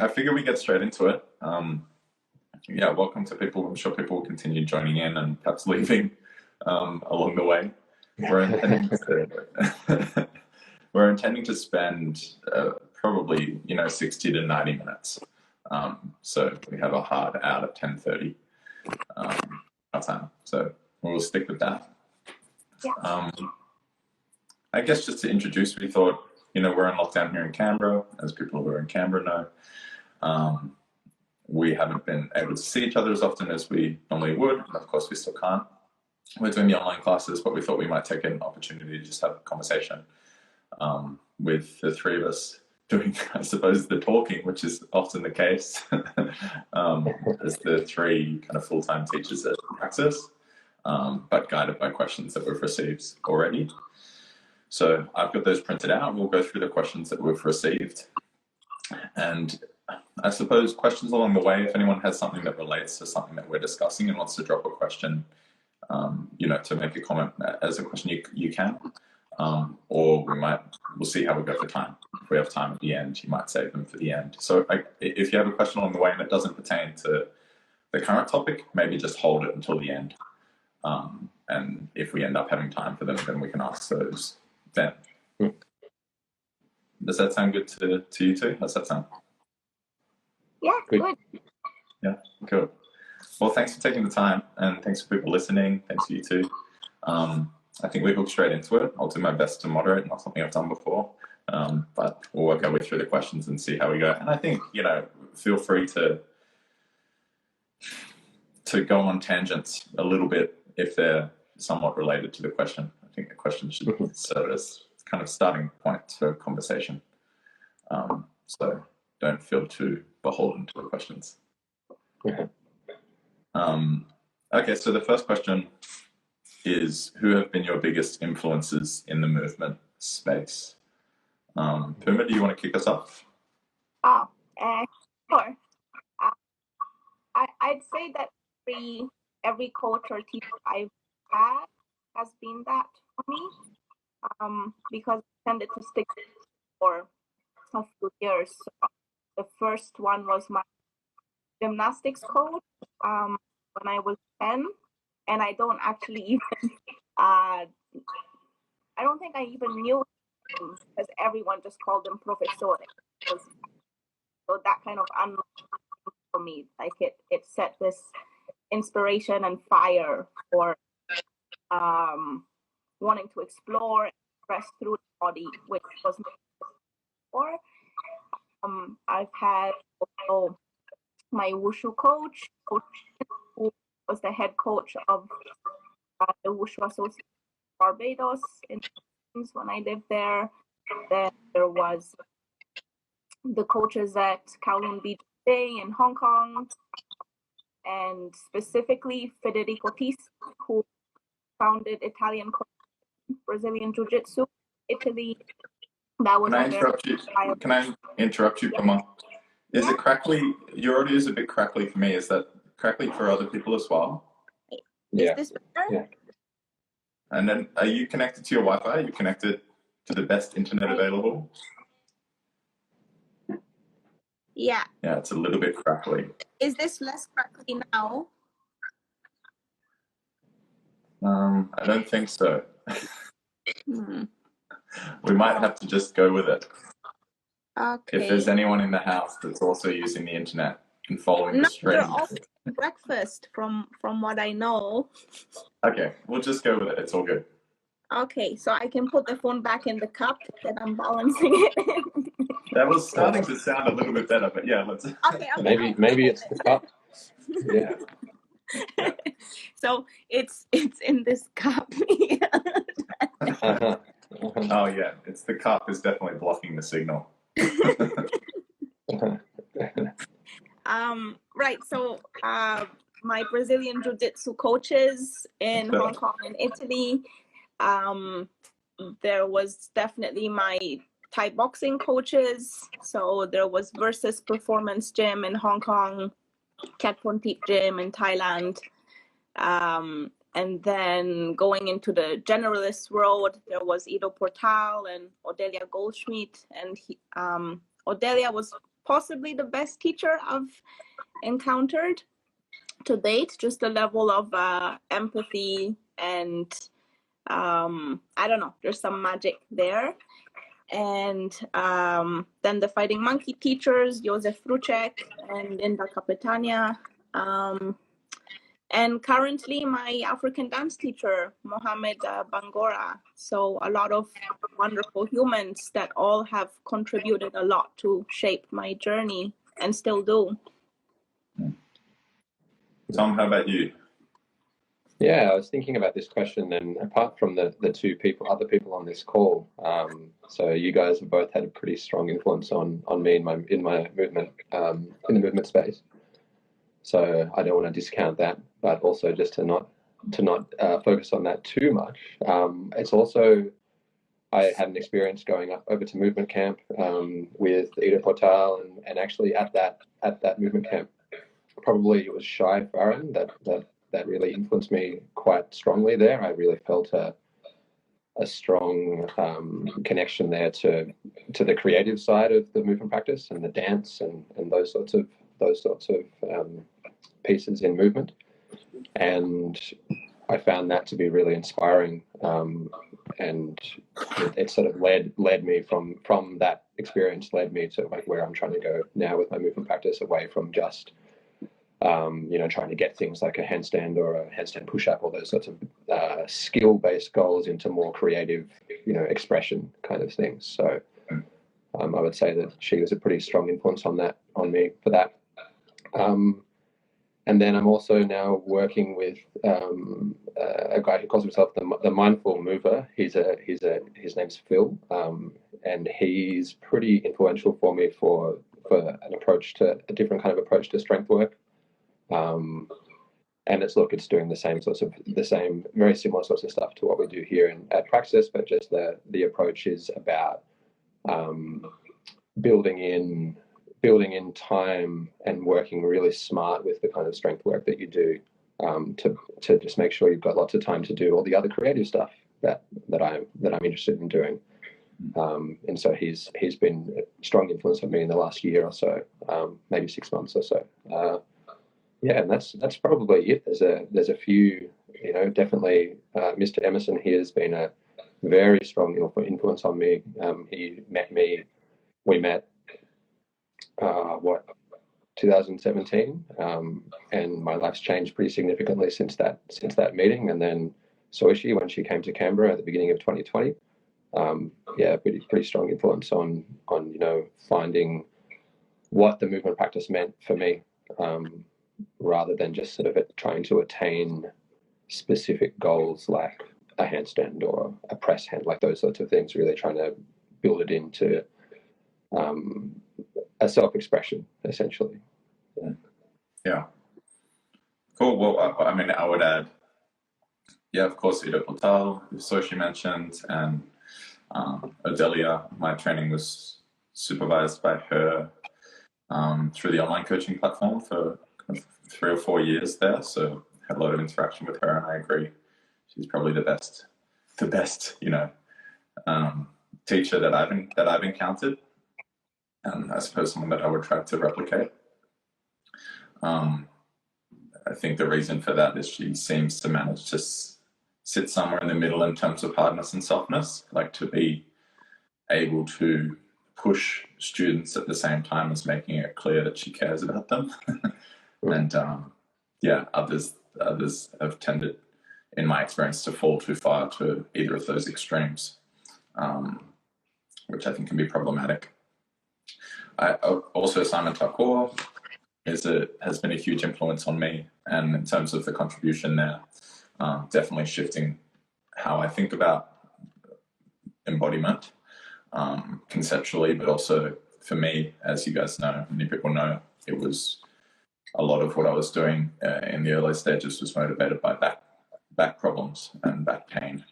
I figure we get straight into it. Yeah, welcome to people. I'm sure people will continue joining in and perhaps leaving along the way. We're intending to spend probably 60 to 90 minutes. So we have a hard out at 10:30 our time. So we'll stick with that. Yeah. I guess just to introduce, we thought, we're in lockdown here in Canberra, as people who are in Canberra know. We haven't been able to see each other as often as we normally would, and of course we still can't. We're doing the online classes, but we thought we might take an opportunity to just have a conversation with the three of us doing, I suppose, the talking, which is often the case, as the three kind of full-time teachers at Praxis, but guided by questions that we've received already. So I've got those printed out. We'll go through the questions that we've received. And I suppose questions along the way, if anyone has something that relates to something that we're discussing and wants to drop a question, to make a comment as a question, you can. Or we'll see how we go for time. If we have time at the end, you might save them for the end. So if you have a question along the way and it doesn't pertain to the current topic, maybe just hold it until the end. And if we end up having time for them, then we can ask those then. Does that sound good to you too? How's that sound? Yeah, good. Yeah, good. Well, thanks for taking the time, and thanks for people listening. Thanks to you too. I think we hook straight into it. I'll do my best to moderate, not something I've done before, but we'll work our way through the questions and see how we go. And I think, feel free to go on tangents a little bit if they're somewhat related to the question. I think the question should serve as kind of starting point for conversation. So don't feel too beholden to the questions. Okay, so the first question is, who have been your biggest influences in the movement space? Puma, do you want to kick us off? Sure. I'd say that every coach or teacher I've had has been that for me, because I tended to stick for a few years. So the first one was my gymnastics coach when I was 10, and I don't actually even I don't think I even knew him, because everyone just called him Professor. So that kind of unlocked for me, like it set this inspiration and fire for wanting to explore and express through the body, which was before. I've had also my wushu coach, who was the head coach of the Wushu Association of Barbados when I lived there. Then there was the coaches at Kowloon Beach Day in Hong Kong, and specifically Federico Tisi, who founded Italian Brazilian Jiu-Jitsu, Italy. That was Can I interrupt you, Puma? Is it crackly? Your audio is a bit crackly for me. Is that crackly for other people as well? Is this better? Yeah. And then, are you connected to your Wi-Fi? Are you connected to the best internet available? Yeah. Yeah, it's a little bit crackly. Is this less crackly now? I don't think so. We might have to just go with it. Okay. If there's anyone in the house that's also using the internet and following the stream. They're all breakfast from what I know. Okay, we'll just go with it. It's all good. Okay, so I can put the phone back in the cup that I'm balancing it in. That was starting to sound a little bit better, but yeah, let's. Okay. Maybe it's the cup. Yeah. So it's in this cup. Oh yeah, it's the cup is definitely blocking the signal. Right. So my Brazilian Jiu-Jitsu coaches in Hong Kong and Italy. There was definitely my Thai boxing coaches. So there was Versus Performance Gym in Hong Kong, Cat Pontip Gym in Thailand. And then going into the generalist world, there was Ido Portal and Odelia Goldschmidt. And Odelia was possibly the best teacher I've encountered to date. Just the level of empathy and I don't know, there's some magic there. And then the Fighting Monkey teachers, Josef Frucek and Linda Capitania. And currently my African dance teacher, Mohamed Bangora. So a lot of wonderful humans that all have contributed a lot to shape my journey and still do. Tom, how about you? Yeah, I was thinking about this question, and apart from the other people on this call, so you guys have both had a pretty strong influence on me in my movement, in the movement space. So I don't want to discount that, but also just to not focus on that too much. It's also, I had an experience going up over to movement camp with Ida Portal, and actually at that movement camp, probably it was Shai Farhan that really influenced me quite strongly there. I really felt a strong connection there to the creative side of the movement practice and the dance and those sorts of pieces in movement. And I found that to be really inspiring, and it sort of led me from that experience, led me to like where I'm trying to go now with my movement practice, away from just trying to get things like a handstand or a handstand push-up, or those sorts of skill-based goals, into more creative, expression kind of things. So I would say that she was a pretty strong influence on me for that. And then I'm also now working with a guy who calls himself the Mindful Mover. His name's Phil, and he's pretty influential for me for a different kind of approach to strength work. And it's doing the same very similar sorts of stuff to what we do here at Praxis, but just the approach is about building in time and working really smart with the kind of strength work that you do, to just make sure you've got lots of time to do all the other creative stuff that I'm interested in doing. And so he's been a strong influence on me in the last year or so, maybe 6 months or so. Yeah, and that's probably it. There's a few, definitely Mr. Emerson here has been a very strong influence on me. We met 2017, and my life's changed pretty significantly since that meeting. And then Soisci, when she came to Canberra at the beginning of 2020, pretty strong influence on finding what the movement practice meant for me, rather than just sort of trying to attain specific goals like a handstand or a press hand, like those sorts of things. Really trying to build it into a self-expression, essentially. Yeah. Cool. Well, I would add, of course, Ida Portal, who Soisci mentioned, and Adelia. My training was supervised by her through the online coaching platform for 3 or 4 years there. So had a lot of interaction with her, and I agree, she's probably the best, teacher that I've encountered, and I suppose someone that I would try to replicate. I think the reason for that is she seems to manage to sit somewhere in the middle in terms of hardness and softness, like to be able to push students at the same time as making it clear that she cares about them. And others have tended, in my experience, to fall too far to either of those extremes, which I think can be problematic. Also, Simon Thakur has been a huge influence on me, and in terms of the contribution there, definitely shifting how I think about embodiment conceptually, but also for me, as you guys know, many people know, it was a lot of what I was doing in the early stages was motivated by back problems and back pain,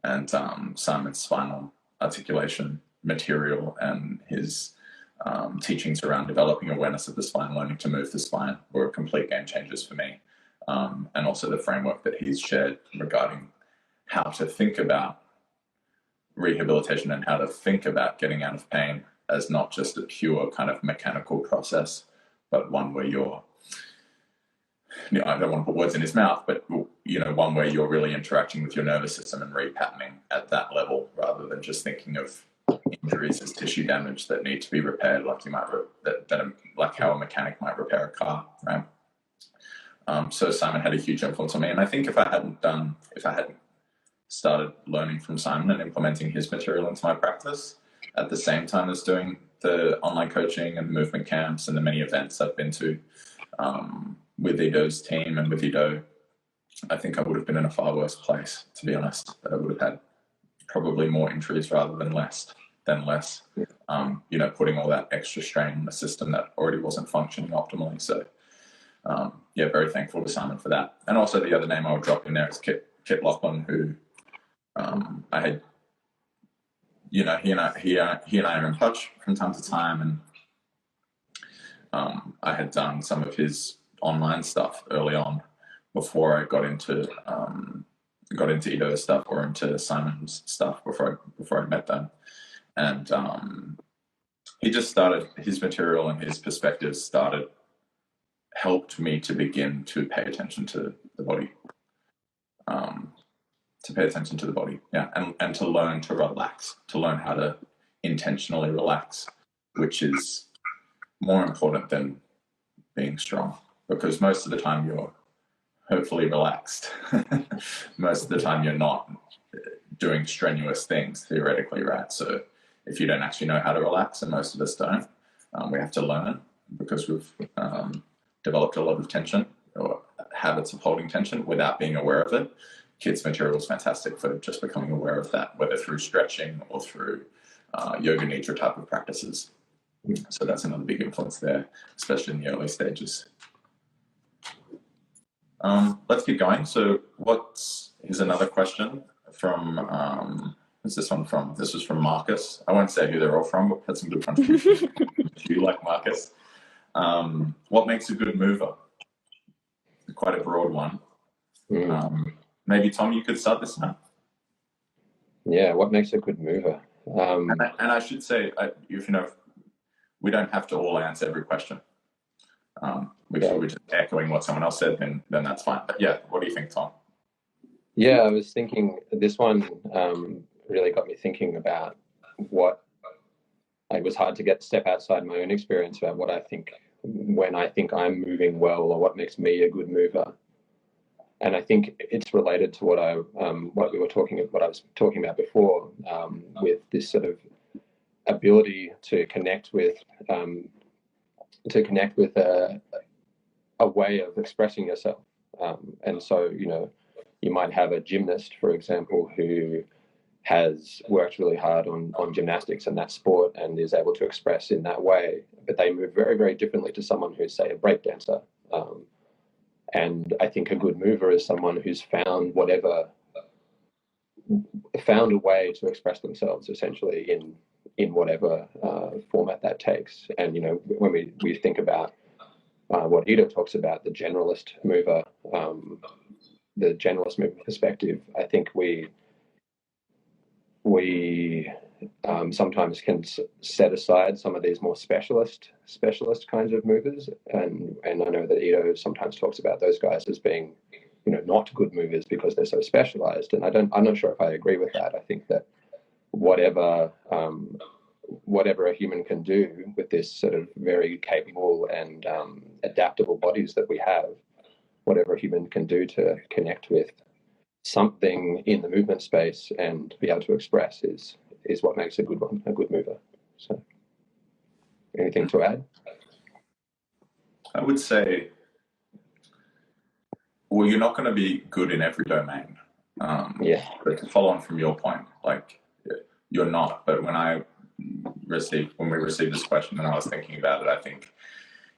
and Simon's spinal articulation material and his teachings around developing awareness of the spine, learning to move the spine, were complete game changers for me. And also the framework that he's shared regarding how to think about rehabilitation and how to think about getting out of pain as not just a pure kind of mechanical process, but one where you're, I don't want to put words in his mouth, but one where you're really interacting with your nervous system and repatterning at that level, rather than just thinking of injuries as tissue damage that need to be repaired, like you might like how a mechanic might repair a car, right? So Simon had a huge influence on me, and I think if I hadn't started learning from Simon and implementing his material into my practice at the same time as doing the online coaching and movement camps and the many events I've been to with Ido's team and with Ido, I think I would have been in a far worse place, to be honest. I would have had probably more injuries rather than less. Putting all that extra strain on the system that already wasn't functioning optimally. So very thankful to Simon for that. And also the other name I would drop in there is Kit Lachlan, who I had, he and I are in touch from time to time, and I had done some of his online stuff early on before I got into Ido's stuff or into Simon's stuff before I met them, and he just started, his material and his perspectives helped me to begin to pay attention to the body. And to learn to relax, to learn how to intentionally relax, which is more important than being strong, because most of the time you're hopefully relaxed. Most of the time you're not doing strenuous things, theoretically, right? So if you don't actually know how to relax, and most of us don't, we have to learn, because we've developed a lot of tension or habits of holding tension without being aware of it. Kids' material is fantastic for just becoming aware of that, whether through stretching or through yoga nidra type of practices. So that's another big influence there, especially in the early stages. Let's keep going. So here's another question from, who's this one from? This was from Marcus. I won't say who they're all from, but we've had some good contributions. Do you like Marcus? What makes a good mover? Quite a broad one. Maybe Tom, you could start this now. Yeah, what makes a good mover? And I should say, we don't have to all answer every question. If we're just echoing what someone else said, then that's fine. But yeah, what do you think, Tom? Yeah, I was thinking this one really got me thinking about what it was hard to step outside my own experience about what I think when I think I'm moving well, or what makes me a good mover. And I think it's related to what I was talking about before, with this sort of ability to connect with a way of expressing yourself. And so, you might have a gymnast, for example, who has worked really hard on gymnastics and that sport and is able to express in that way, but they move very, very differently to someone who's, say, a breakdancer. And I think a good mover is someone who's found a way to express themselves, essentially, in whatever format that takes. And when we think about what Ido talks about, the generalist mover perspective, I think we sometimes can set aside some of these more specialist kinds of movers, and I know that Ido sometimes talks about those guys as being not good movers because they're so specialized, and I'm not sure if I agree with that. I think that whatever a human can do with this sort of very capable and adaptable bodies that we have, whatever a human can do to connect with something in the movement space and be able to express is what makes a good mover. So, anything to add? I would say, well, you're not going to be good in every domain. But to follow on from your point, you're not. But when we received this question and I was thinking about it, I think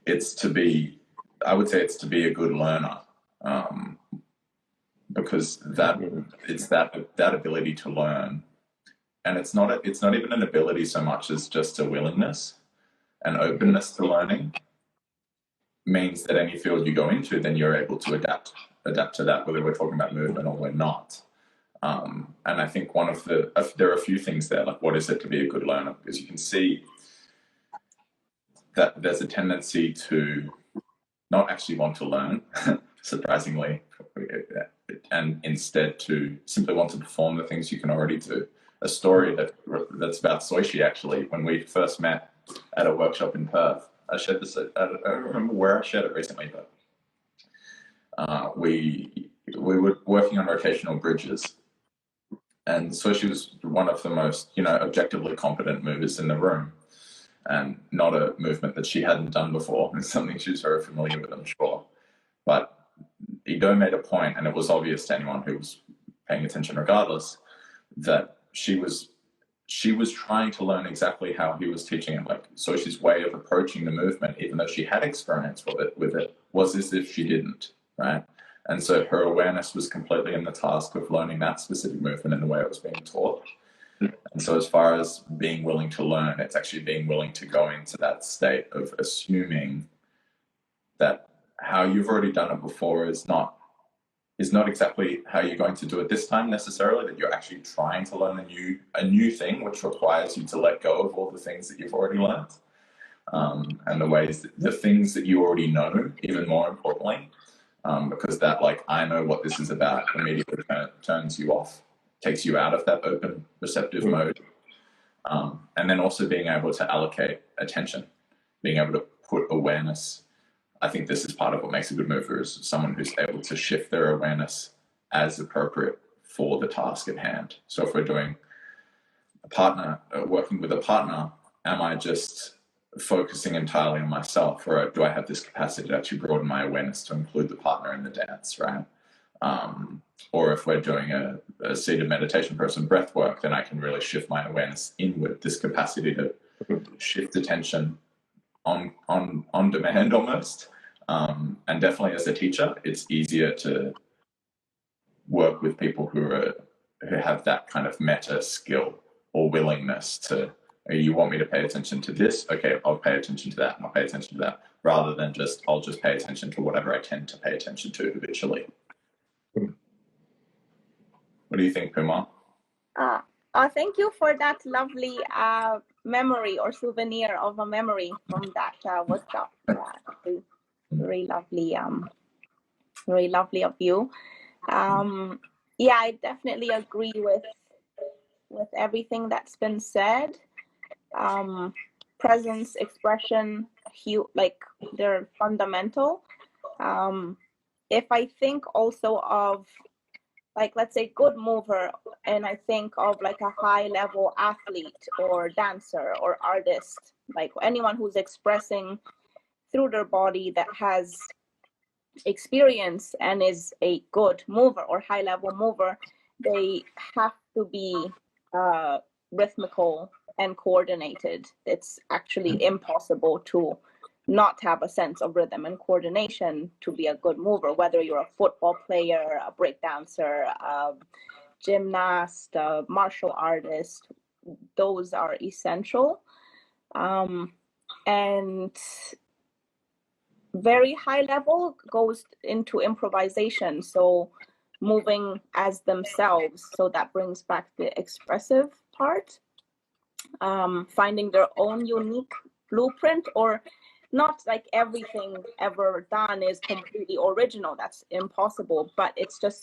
it's to be a good learner, because it's that ability to learn, and it's not even an ability so much as just a willingness and openness to learning, means that any field you go into, then you're able to adapt to that, whether we're talking about movement or we're not. And I think there are a few things there, like what is it to be a good learner? Because you can see that there's a tendency to not actually want to learn, surprisingly, and instead to simply want to perform the things you can already do. A story that's about Soisci, actually, when we first met at a workshop in Perth. I shared this, I don't remember where I shared it recently, but we were working on rotational bridges, and Soisci was one of the most, objectively competent movers in the room, and not a movement that she hadn't done before. It's something she was very familiar with, I'm sure. But Ido made a point, and it was obvious to anyone who was paying attention regardless, that she was trying to learn exactly how he was teaching it. Like, Soisci's way of approaching the movement, even though she had experience with it, was as if she didn't, right? And so her awareness was completely in the task of learning that specific movement in the way it was being taught. And so as far as being willing to learn, it's actually being willing to go into that state of assuming that how you've already done it before is not exactly how you're going to do it this time necessarily, that you're actually trying to learn a new thing, which requires you to let go of all the things that you've already learned, and the things that you already know, even more importantly, because that, like, I know what this is about, immediately turns you off, takes you out of that open, receptive mode. And then also being able to allocate attention, being able to put awareness. I think this is part of what makes a good mover, is someone who's able to shift their awareness as appropriate for the task at hand. So if we're doing working with a partner, am I just focusing entirely on myself, or do I have this capacity to actually broaden my awareness to include the partner in the dance, right? Or if we're doing a seated meditation person breath work, then I can really shift my awareness inward, this capacity to shift attention on demand almost. And definitely as a teacher, it's easier to work with people who have that kind of meta skill or willingness to, you want me to pay attention to this? Okay, I'll pay attention to that, and I'll pay attention to that, rather than I'll just pay attention to whatever I tend to pay attention to habitually. What do you think, Puma? Thank you for that lovely memory or souvenir of a memory from that workshop. Very lovely, very lovely of you. Yeah, I definitely agree with everything that's been said. Presence, expression, like, they're fundamental. If I think also of, like, let's say, good mover, and I think of like a high level athlete or dancer or artist, like anyone who's expressing through their body that has experience and is a good mover or high level mover, they have to be rhythmical and coordinated. It's actually impossible to not have a sense of rhythm and coordination to be a good mover, whether you're a football player, a break dancer, a gymnast, a martial artist. Those are essential. And very high level goes into improvisation, so moving as themselves. So that brings back the expressive part, finding their own unique blueprint, or not like everything ever done is completely original. That's impossible, but it's just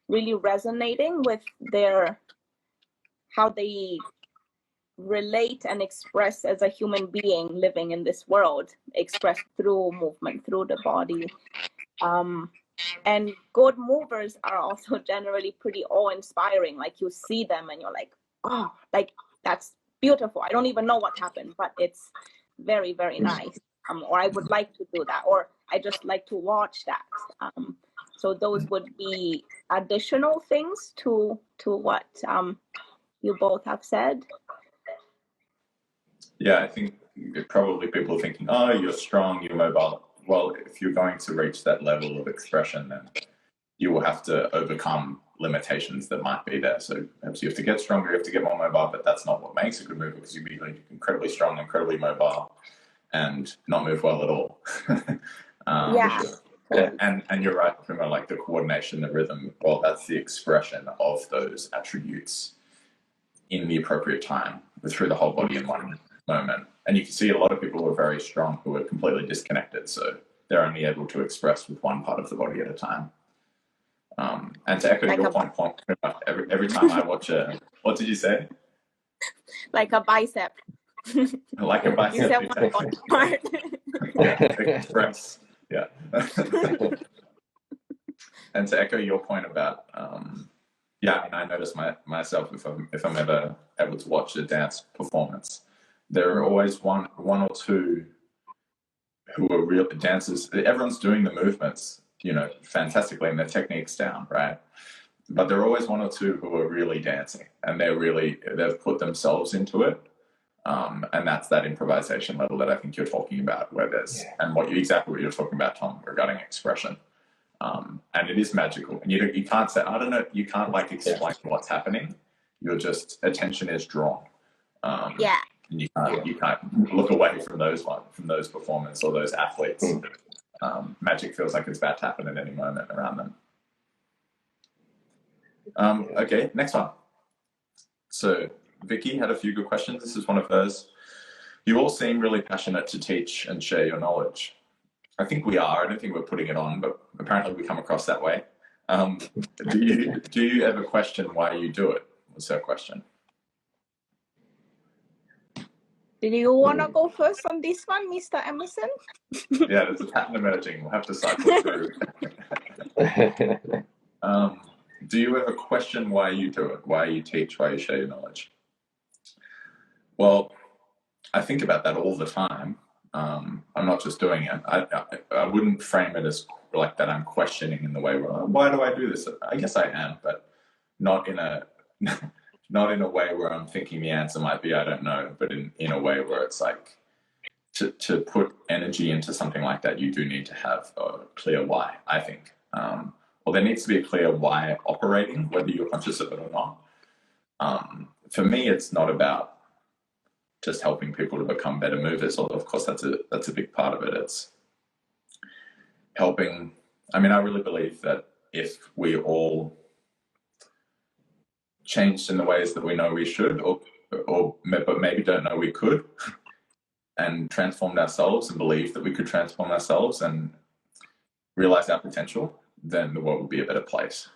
really resonating with how they relate and express as a human being living in this world, expressed through movement, through the body. And good movers are also generally pretty awe-inspiring. Like, you see them and you're like, oh, like, that's beautiful. I don't even know what happened, but it's very, very nice. Or I would like to do that, or I just like to watch that. So those would be additional things to what you both have said. Yeah, I think probably people are thinking, oh, you're strong, you're mobile. Well, if you're going to reach that level of expression, then you will have to overcome limitations that might be there. So perhaps you have to get stronger, you have to get more mobile, but that's not what makes a good mover, because you'd be incredibly strong, incredibly mobile, and not move well at all. Yeah. And you're right, Prima, like the coordination, the rhythm, well, that's the expression of those attributes in the appropriate time, through the whole body in one moment. And you can see a lot of people who are very strong who are completely disconnected. So they're only able to express with one part of the body at a time. And to echo your point, every time I watch what did you say? Like a bicep. Like a bicep. You said one body part. Yeah, express. Yeah. And to echo your point about, yeah, I mean, I notice myself if I'm ever able to watch a dance performance, there are always one or two who are real dancers. Everyone's doing the movements, you know, fantastically, and their technique's down, right? But there are always one or two who are really dancing, and they've put themselves into it. And that's that improvisation level that I think you're talking about, where there's, and exactly what you're talking about, Tom, regarding expression. And it is magical. And you can't say, I don't know, you can't like explain what's happening. You're just, attention is drawn. Yeah. And you can't look away from those performers or those athletes. Magic feels like it's about to happen at any moment around them. Okay, next one. So Vicky had a few good questions. This is one of hers. You all seem really passionate to teach and share your knowledge. I think we are. I don't think we're putting it on, but apparently we come across that way. Do you ever question why you do it? Was her question. Do you want to go first on this one, Mr. Emerson? Yeah, there's a pattern emerging. We'll have to cycle through. Do you ever question why you do it? Why you teach? Why you share your knowledge? Well, I think about that all the time. I'm not just doing it. I wouldn't frame it as like that I'm questioning in the way where, why do I do this? I guess I am, but not in a way where I'm thinking the answer might be I don't know, but in a way where it's like to put energy into something like that, you do need to have a clear why, I think. Or there needs to be a clear why operating, whether you're conscious of it or not. For me, it's not about just helping people to become better movers, although of course that's a big part of it. It's helping. I mean, I really believe that if we all changed in the ways that we know we should, but maybe don't know we could, and transformed ourselves and believed that we could transform ourselves and realize our potential, then the world would be a better place.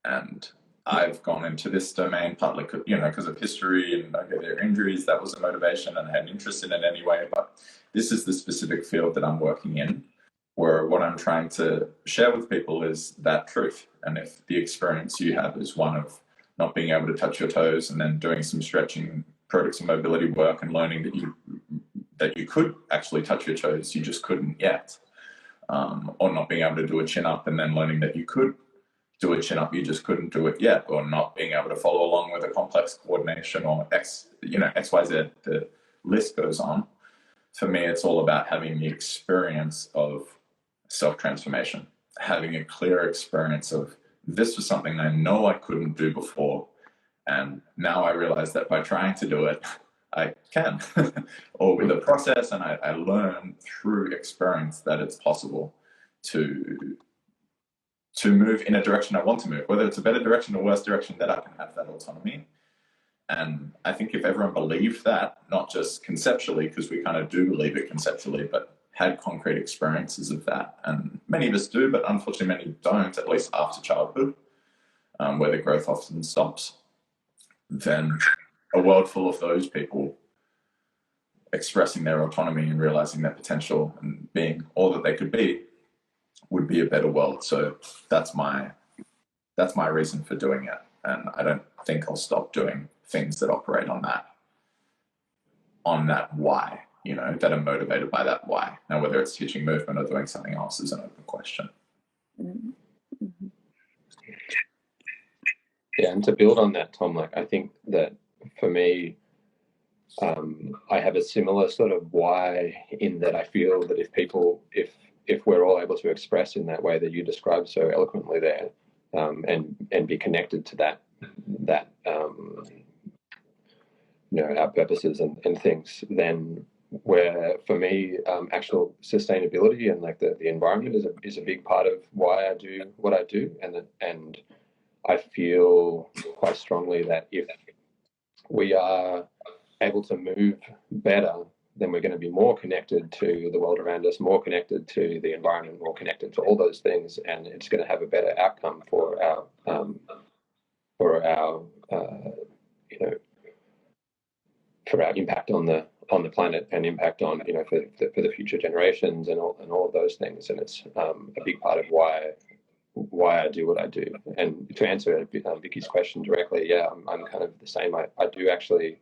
And I've gone into this domain partly, because of history and I get their injuries. That was a motivation, and I had an interest in it anyway. But this is the specific field that I'm working in, where what I'm trying to share with people is that truth. And if the experience you have is one of not being able to touch your toes and then doing some stretching, products and mobility work, and learning that you could actually touch your toes, you just couldn't yet, or not being able to do a chin up and then learning that you could do a chin up, you just couldn't do it yet, or not being able to follow along with a complex coordination or XYZ, the list goes on. For me, it's all about having the experience of self-transformation, having a clear experience of this was something I know I couldn't do before, and now I realize that by trying to do it, I can, or with the process, and I learn through experience that it's possible to move in a direction I want to move, whether it's a better direction or worse direction, that I can have that autonomy. And I think if everyone believed that, not just conceptually, because we kind of do believe it conceptually, but had concrete experiences of that, and many of us do, but unfortunately many don't, at least after childhood, where the growth often stops, then a world full of those people expressing their autonomy and realizing their potential and being all that they could be would be a better world. So that's my reason for doing it, and I don't think I'll stop doing things that operate on that why, that are motivated by that why. Now, whether it's teaching movement or doing something else is an open question. Mm-hmm. Yeah, and to build on that, Tom, I think that for me, I have a similar sort of why, in that I feel that if we're all able to express in that way that you described so eloquently there, and be connected to that our purposes and things, then where for me actual sustainability and the environment is a big part of why I do what I do, and I feel quite strongly that if we are able to move better then we're going to be more connected to the world around us, more connected to the environment, more connected to all those things, and it's going to have a better outcome for our you know, for our impact on the planet and impact on, you know, for the future generations and all of those things. And it's a big part of why I do what I do. And to answer Vicky's question directly, yeah, I'm kind of the same. I do actually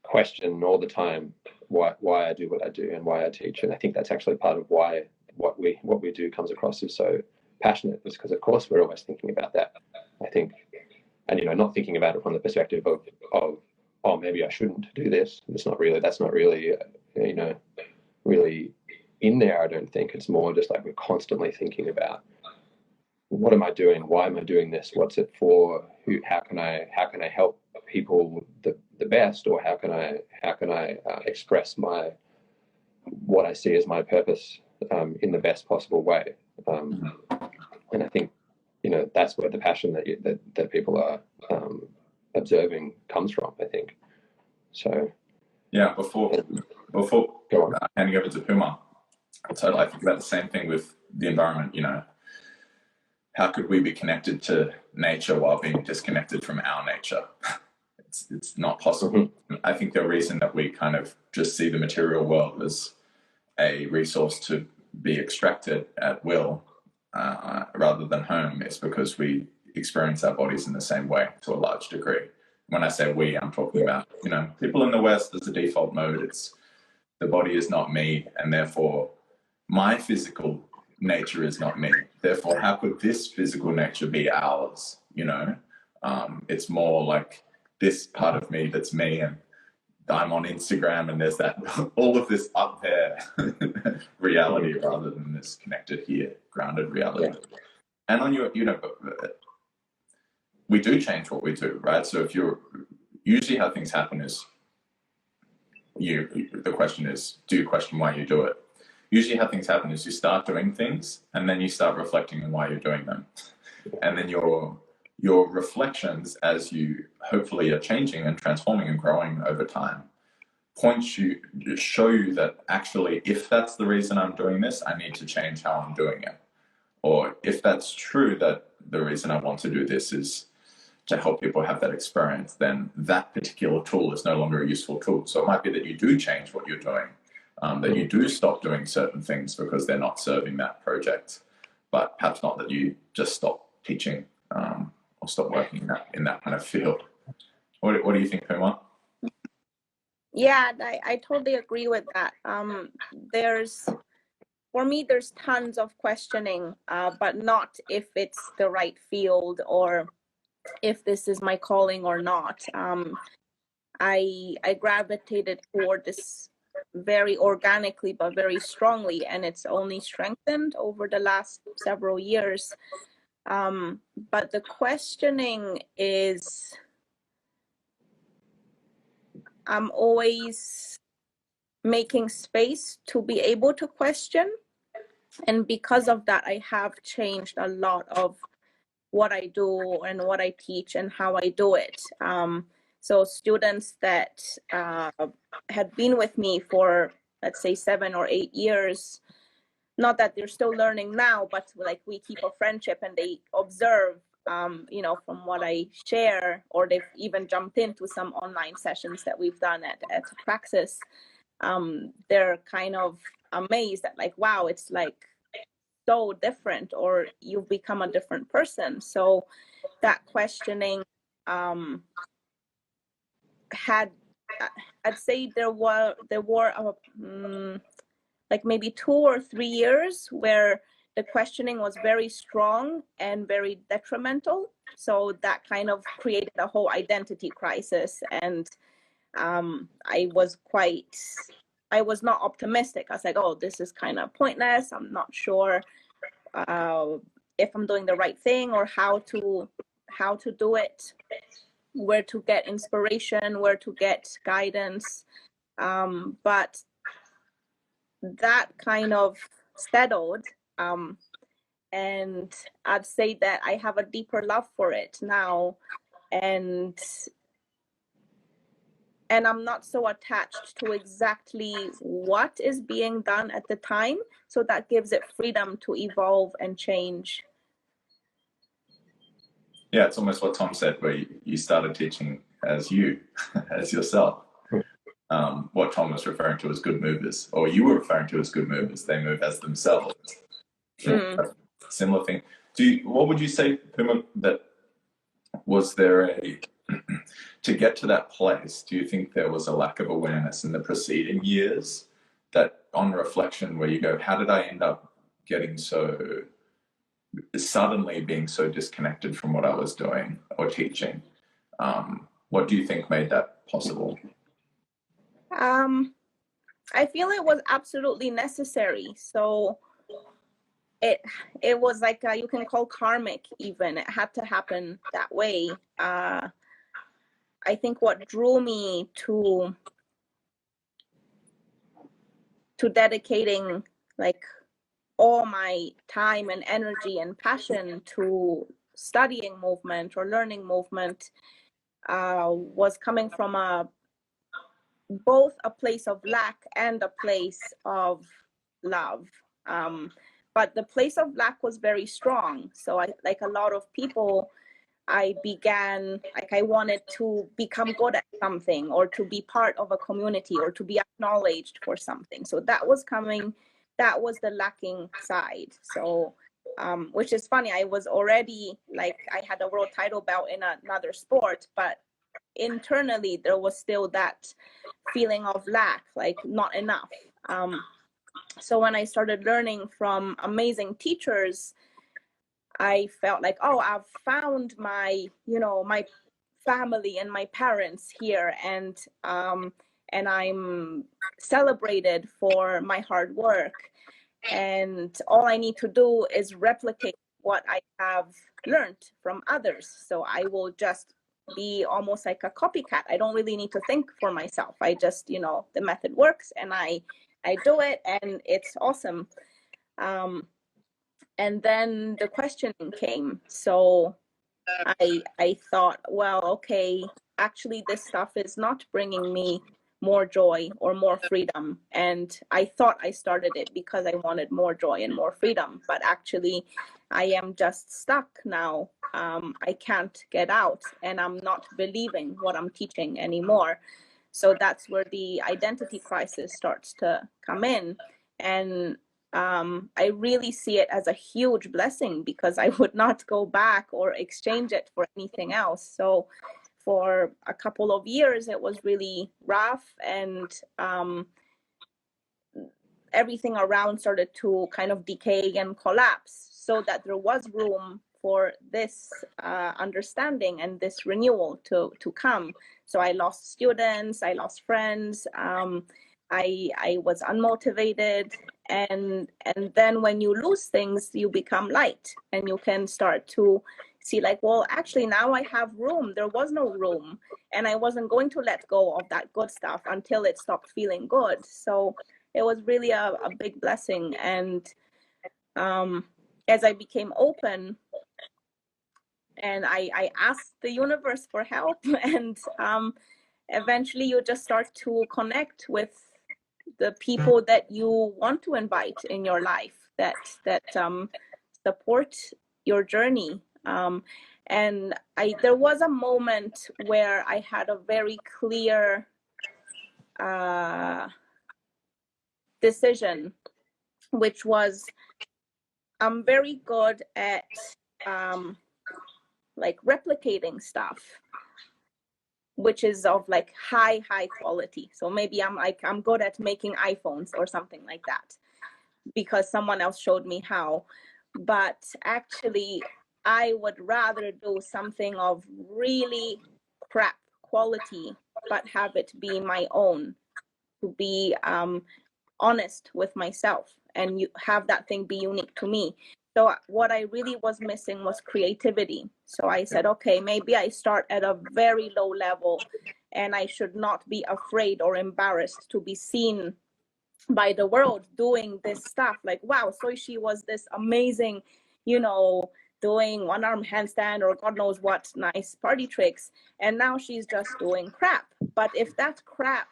question all the time why I do what I do and why I teach. And I think that's actually part of why what we do comes across as so passionate, is because of course we're always thinking about that, I think. And, you know, not thinking about it from the perspective of oh, maybe I shouldn't do this. That's not really you know, really in there. I don't think. It's more just like we're constantly thinking about, what am I doing? Why am I doing this? What's it for? How can I help people the best, or how can I express what I see as my purpose in the best possible way? And I think, you know, that's where the passion that people are observing comes from, I think. So yeah, before go on. Handing over to Puma, so I think about the same thing with the environment. You know, how could we be connected to nature while being disconnected from our nature? It's not possible. I think the reason that we kind of just see the material world as a resource to be extracted at will rather than home is because we experience our bodies in the same way to a large degree. When I say we, I'm talking about, you know, people in the West, there's a default mode. It's the body is not me, and therefore my physical nature is not me. Therefore, how could this physical nature be ours? You know, it's more like this part of me that's me, and I'm on Instagram, and there's that all of this up there reality rather than this connected here, grounded reality. Yeah. And on your, you know, we do change what we do, right? So if you're usually how things happen is the question is, do you question why you do it? Usually how things happen is you start doing things and then you start reflecting on why you're doing them. And then your reflections, as you hopefully are changing and transforming and growing over time, show you that actually, if that's the reason I'm doing this, I need to change how I'm doing it. Or if that's true, that the reason I want to do this is to help people have that experience, then that particular tool is no longer a useful tool. So it might be that you do change what you're doing, that you do stop doing certain things because they're not serving that project, but perhaps not that you just stop teaching or stop working in that kind of field. What do you think, Puma? Yeah, I totally agree with that. For me, there's tons of questioning, but not if it's the right field or if this is my calling or not. I gravitated toward this very organically, but very strongly, and it's only strengthened over the last several years. But the questioning is, I'm always making space to be able to question. And because of that, I have changed a lot of what I do and what I teach and how I do it. So students that had been with me for, let's say, 7 or 8 years, not that they're still learning now, but like we keep a friendship and they observe, you know, from what I share, or they've even jumped into some online sessions that we've done at Praxis. They're kind of amazed at like, wow, it's like so different, or you've become a different person. So that questioning I'd say there were like maybe 2 or 3 years where the questioning was very strong and very detrimental. So that kind of created a whole identity crisis. And I was not optimistic. I was like, oh, this is kind of pointless. I'm not sure if I'm doing the right thing or how to do it, where to get inspiration, where to get guidance. But that kind of settled. And I'd say that I have a deeper love for it now. And and I'm not so attached to exactly what is being done at the time. So that gives it freedom to evolve and change. Yeah, it's almost what Tom said, where you started teaching as you, as yourself. What Tom was referring to as good movers, or you were referring to as good movers. They move as themselves. Similar thing. What would you say, Puma, that was there to get to that place, do you think there was a lack of awareness in the preceding years that on reflection where you go, how did I end up getting so suddenly being so disconnected from what I was doing or teaching? What do you think made that possible? I feel it was absolutely necessary. So it was like you can call karmic even. It had to happen that way. I think what drew me to dedicating like all my time and energy and passion to studying movement or learning movement was coming from both a place of lack and a place of love. But the place of lack was very strong. So I, like a lot of people, I began, like I wanted to become good at something or to be part of a community or to be acknowledged for something. So that was the lacking side. So, which is funny, I was already like, I had a world title bout in another sport, but internally there was still that feeling of lack, like not enough. So when I started learning from amazing teachers, I felt like, oh, I've found my family and my parents here, and I'm celebrated for my hard work, and all I need to do is replicate what I have learned from others. So I will just be almost like a copycat. I don't really need to think for myself. I just, the method works, and I do it, and it's awesome. And then the questioning came. So I thought, well, okay, actually this stuff is not bringing me more joy or more freedom. And I thought I started it because I wanted more joy and more freedom, but actually I am just stuck now. I can't get out, and I'm not believing what I'm teaching anymore. So that's where the identity crisis starts to come in. And I really see it as a huge blessing, because I would not go back or exchange it for anything else. So for a couple of years, it was really rough, and everything around started to kind of decay and collapse, so that there was room for this understanding and this renewal to come. So I lost students, I lost friends, I was unmotivated, and then when you lose things, you become light, and you can start to see like, well, actually now I have room. There was no room, and I wasn't going to let go of that good stuff until it stopped feeling good. So it was really a big blessing. And as I became open and I asked the universe for help, and eventually you just start to connect with the people that you want to invite in your life, that support your journey. And there was a moment where I had a very clear decision, which was, I'm very good at like replicating stuff, which is of like high quality. So maybe I'm good at making iPhones or something like that, because someone else showed me how. But actually, I would rather do something of really crap quality, but have it be my own, to be honest with myself, and you have that thing be unique to me. So what I really was missing was creativity. So I said, okay, maybe I start at a very low level, and I should not be afraid or embarrassed to be seen by the world doing this stuff. Like, wow, Soisci was this amazing, doing one-arm handstand or God knows what nice party tricks, and now she's just doing crap. But if that crap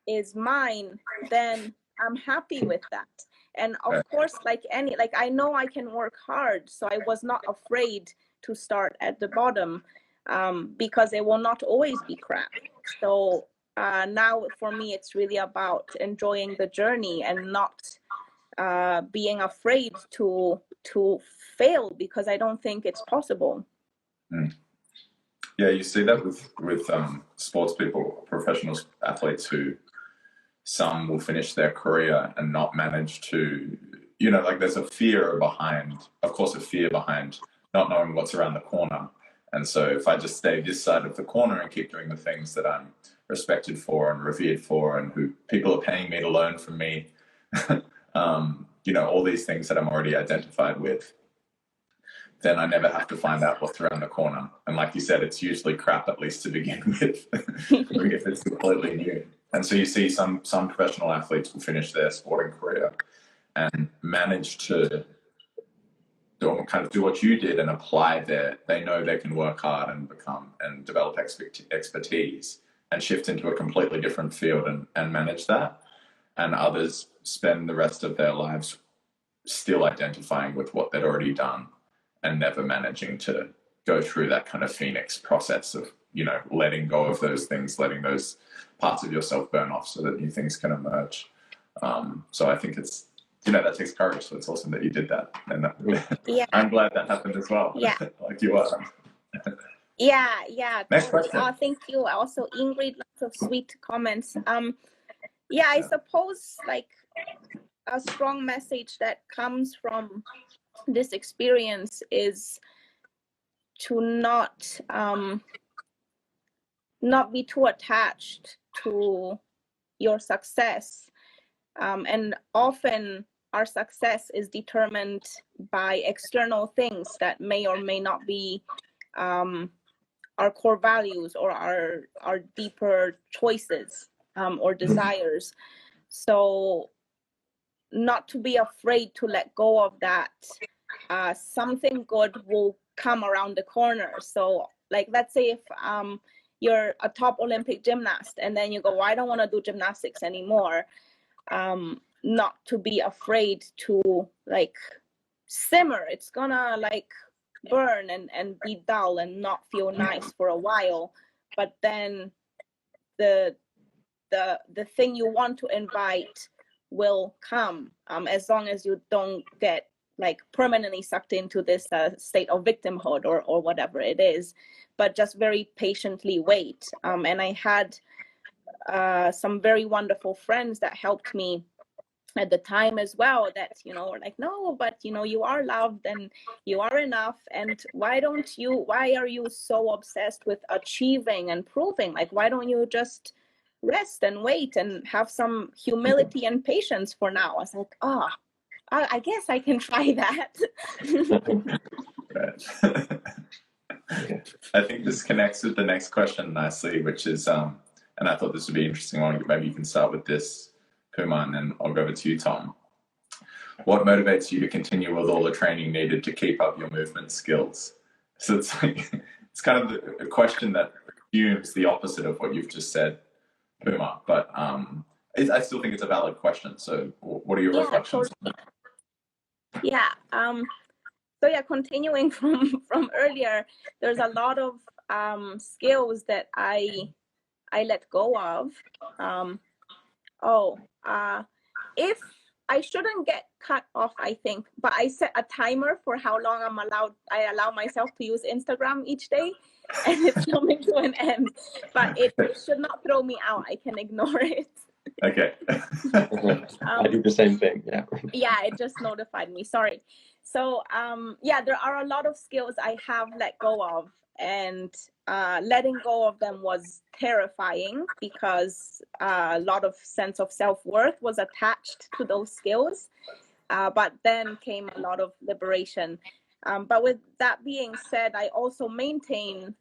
is mine, then I'm happy with that. And of course, like I know I can work hard, so I was not afraid to start at the bottom, because it will not always be crap. So now for me, it's really about enjoying the journey and not being afraid to fail, because I don't think it's possible. Yeah, you see that with sports people, professional athletes, who some will finish their career and not manage to, like there's a fear behind not knowing what's around the corner. And so if I just stay this side of the corner and keep doing the things that I'm respected for and revered for, and who people are paying me to learn from me, all these things that I'm already identified with, then I never have to find out what's around the corner. And like you said, it's usually crap, at least to begin with, if it's completely new. And so you see some professional athletes will finish their sporting career and manage to do what you did and apply they know they can work hard and develop expertise and shift into a completely different field and manage that. And others spend the rest of their lives still identifying with what they'd already done and never managing to go through that kind of phoenix process of, letting go of those things, letting those parts of yourself burn off so that new things can emerge. So I think it's, that takes courage. So it's awesome that you did that. And yeah. I'm glad that happened as well. Yeah. Like you are. Yeah. Next question. Thank you. Also, Ingrid, lots of sweet comments. I suppose like a strong message that comes from this experience is to not be too attached to your success, and often our success is determined by external things that may or may not be our core values or our deeper choices or desires. So not to be afraid to let go of that. Something good will come around the corner. So like, let's say if you're a top Olympic gymnast and then you go, well, I don't want to do gymnastics anymore. Not to be afraid to like simmer. It's gonna like burn and be dull and not feel nice for a while. But then the thing you want to invite will come, as long as you don't get like permanently sucked into this state of victimhood or whatever it is, but just very patiently wait. And I had some very wonderful friends that helped me at the time as well, that were like, no, but you are loved and you are enough, and why are you so obsessed with achieving and proving? Like, why don't you just rest and wait and have some humility and patience for now? I was like, I guess I can try that. I think this connects with the next question nicely, which is, and I thought this would be an interesting one. Maybe you can start with this, Puma, and then I'll go over to you, Tom. What motivates you to continue with all the training needed to keep up your movement skills? So it's it's kind of a question that assumes the opposite of what you've just said, Puma, but I still think it's a valid question. So what are your reflections? Totally. Yeah. So continuing from earlier, there's a lot of skills that I let go of. If I shouldn't get cut off, I think, but I set a timer for how long I allow myself to use Instagram each day, and it's coming to an end. But it should not throw me out. I can ignore it. Okay. I do the same thing. Yeah, it just notified me. Sorry. So there are a lot of skills I have let go of, and letting go of them was terrifying because a lot of sense of self-worth was attached to those skills. But then came a lot of liberation. But with that being said, I also maintain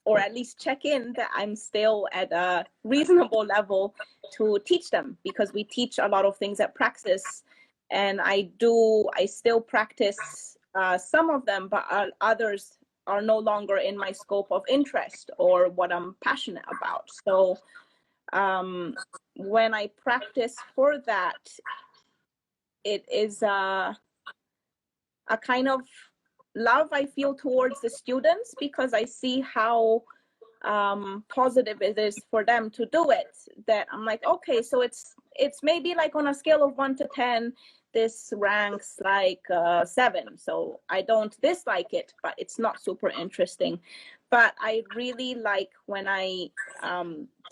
or at least check in that I'm still at a reasonable level to teach them, because we teach a lot of things at Praxis, and I still practice some of them, but others are no longer in my scope of interest or what I'm passionate about. So when I practice for that, it is a kind of love I feel towards the students, because I see how positive it is for them to do it, that I'm like, okay, so it's maybe like on a scale of 1 to 10, this ranks like 7. So I don't dislike it, but it's not super interesting. But I really like when I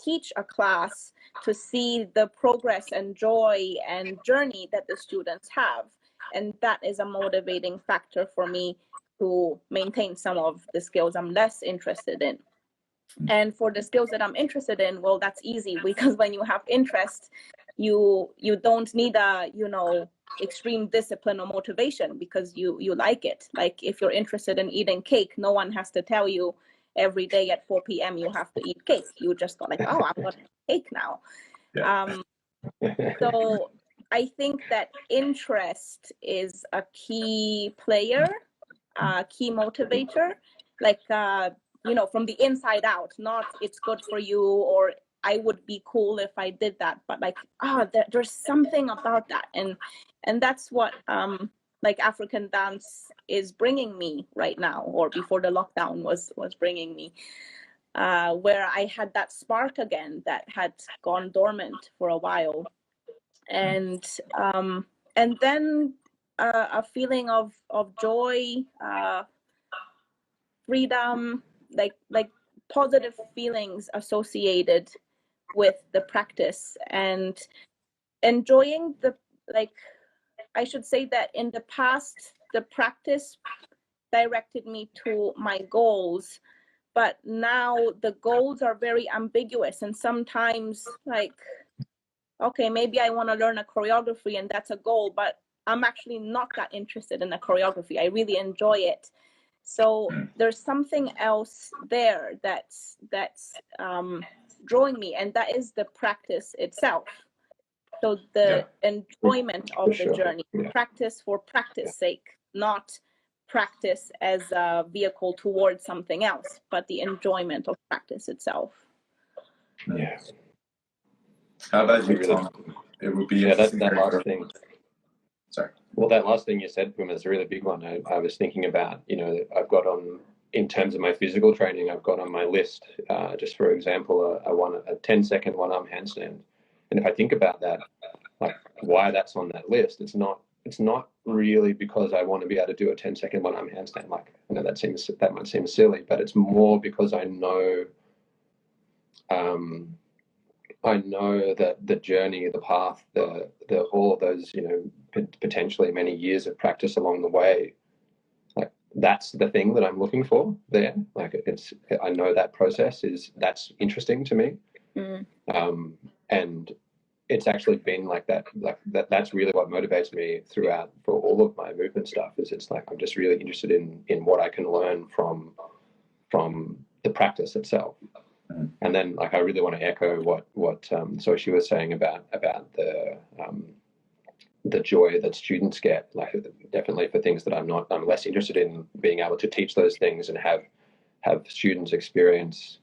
teach a class to see the progress and joy and journey that the students have. And that is a motivating factor for me to maintain some of the skills I'm less interested in. And for the skills that I'm interested in, well, that's easy, because when you have interest, you don't need a, extreme discipline or motivation, because you like it. Like if you're interested in eating cake, no one has to tell you every day at 4 p.m. you have to eat cake. You just go like, oh, I'm going to eat cake now. Yeah. So I think that interest is a key player, key motivator, like, from the inside out, not it's good for you or I would be cool if I did that, but like, there's something about that. And that's what like African dance is bringing me right now, or before the lockdown was bringing me, where I had that spark again that had gone dormant for a while. And then a feeling of joy, freedom, like positive feelings associated with the practice, and enjoying I should say that in the past, the practice directed me to my goals, but now the goals are very ambiguous, and sometimes like, okay, maybe I want to learn a choreography and that's a goal, but I'm actually not that interested in the choreography. I really enjoy it. So there's something else there that's drawing me, and that is the practice itself. So the enjoyment of the journey, practice for practice sake, not practice as a vehicle towards something else, but the enjoyment of practice itself. Yeah. How about you, Tom? It would be interesting. That last thing. Sorry. Well, that last thing you said, Puma, is a really big one. I was thinking about, I've got on, in terms of my physical training, I've got on my list, just for example, a 10-second one-arm handstand. And if I think about that, like why that's on that list, it's not really because I want to be able to do a 10-second one-arm handstand. Like, I know that might seem silly, but it's more because I know that the journey, the path, the all of those, potentially many years of practice along the way, like that's the thing that I'm looking for there. Like I know that process that's interesting to me. And it's actually been like that. That's really what motivates me throughout for all of my movement stuff. Is it's like I'm just really interested in what I can learn from the practice itself. And then, like, I really want to echo what Soisci was saying about the joy that students get. Like, definitely for things that I'm less interested in, being able to teach those things and have students experience,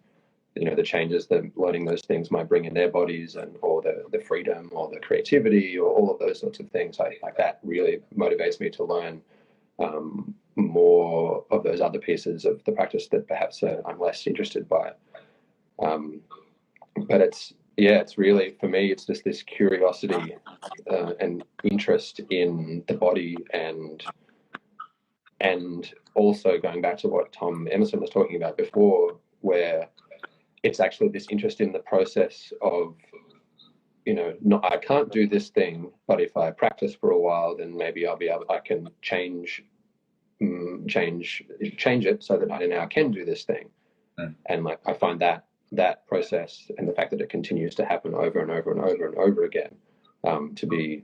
the changes that learning those things might bring in their bodies, or the freedom or the creativity or all of those sorts of things. Like that really motivates me to learn more of those other pieces of the practice that perhaps I'm less interested by. But it's really, for me, it's just this curiosity and interest in the body, and also going back to what Tom Emerson was talking about before, where it's actually this interest in the process of, I can't do this thing, but if I practice for a while, then maybe I can change it so that I now can do this thing. And like I find that process and the fact that it continues to happen over and over and over and over again to be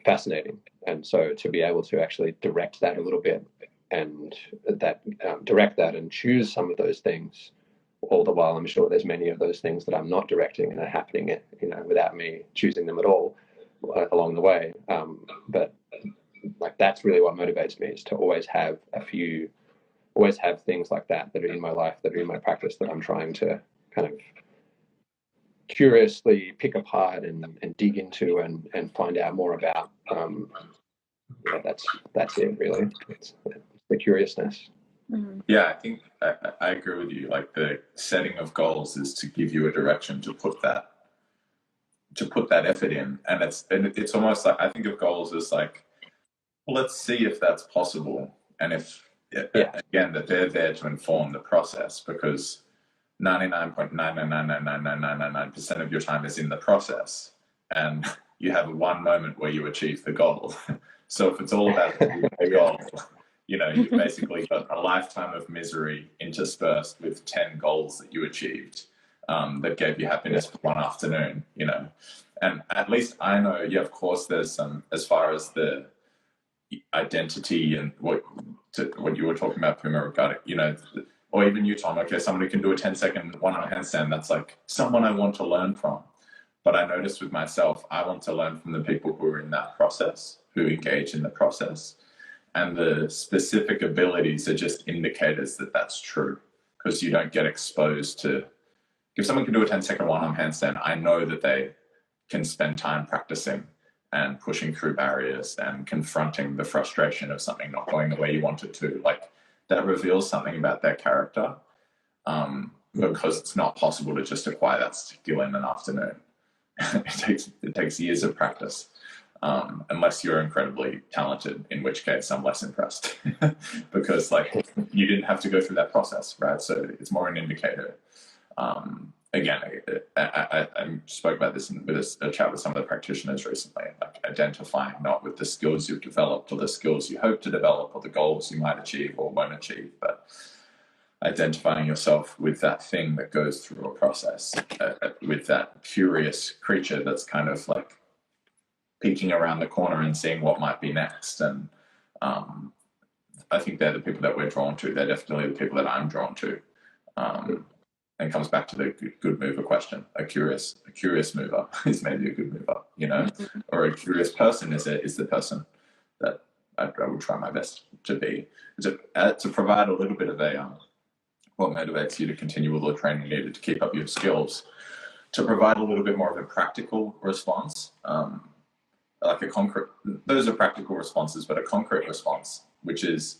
fascinating. And so to be able to actually direct that a little bit, and direct that and choose some of those things, all the while I'm sure there's many of those things that I'm not directing and are happening, without me choosing them at all along the way. But like that's really what motivates me, is to always have things like that are in my life, that are in my practice, that I'm trying to kind of curiously pick apart and dig into and find out more about. That's it really. It's the curiousness. Yeah, I think I agree with you. Like, the setting of goals is to give you a direction to put that effort in, and it's almost like, I think of goals as like, well, let's see if that's possible, and if again, that they're there to inform the process, because 99.9999999% of your time is in the process, and you have one moment where you achieve the goal. So if it's all about the goal, you've basically got a lifetime of misery interspersed with 10 goals that you achieved, that gave you happiness for one afternoon, And at least I know, of course, there's some, as far as the identity and what you were talking about, Puma, regarding, or even you, Tom, okay, somebody can do a 10-second one-arm handstand, that's like someone I want to learn from. But I noticed with myself, I want to learn from the people who are in that process, who engage in the process. And the specific abilities are just indicators that that's true, because you don't get exposed to, if someone can do a 10-second one-arm handstand, I know that they can spend time practicing and pushing through barriers and confronting the frustration of something not going the way you want it to. Like, that reveals something about their character, because it's not possible to just acquire that skill in an afternoon. It takes years of practice, unless you're incredibly talented, in which case I'm less impressed, because like, you didn't have to go through that process, right? So it's more an indicator. Again, I spoke about this in a chat with some of the practitioners recently, like identifying not with the skills you've developed or the skills you hope to develop or the goals you might achieve or won't achieve, but identifying yourself with that thing that goes through a process, with that curious creature that's kind of like peeking around the corner and seeing what might be next. And I think they're the people that we're drawn to. They're definitely the people that I'm drawn to. And it comes back to the good mover question. A curious mover is maybe a good mover, or a curious person is the person that I would try my best to be. To provide a little bit of what motivates you to continue all the training needed to keep up your skills, to provide a little bit more of a practical response, like a concrete, those are practical responses, but a concrete response, which is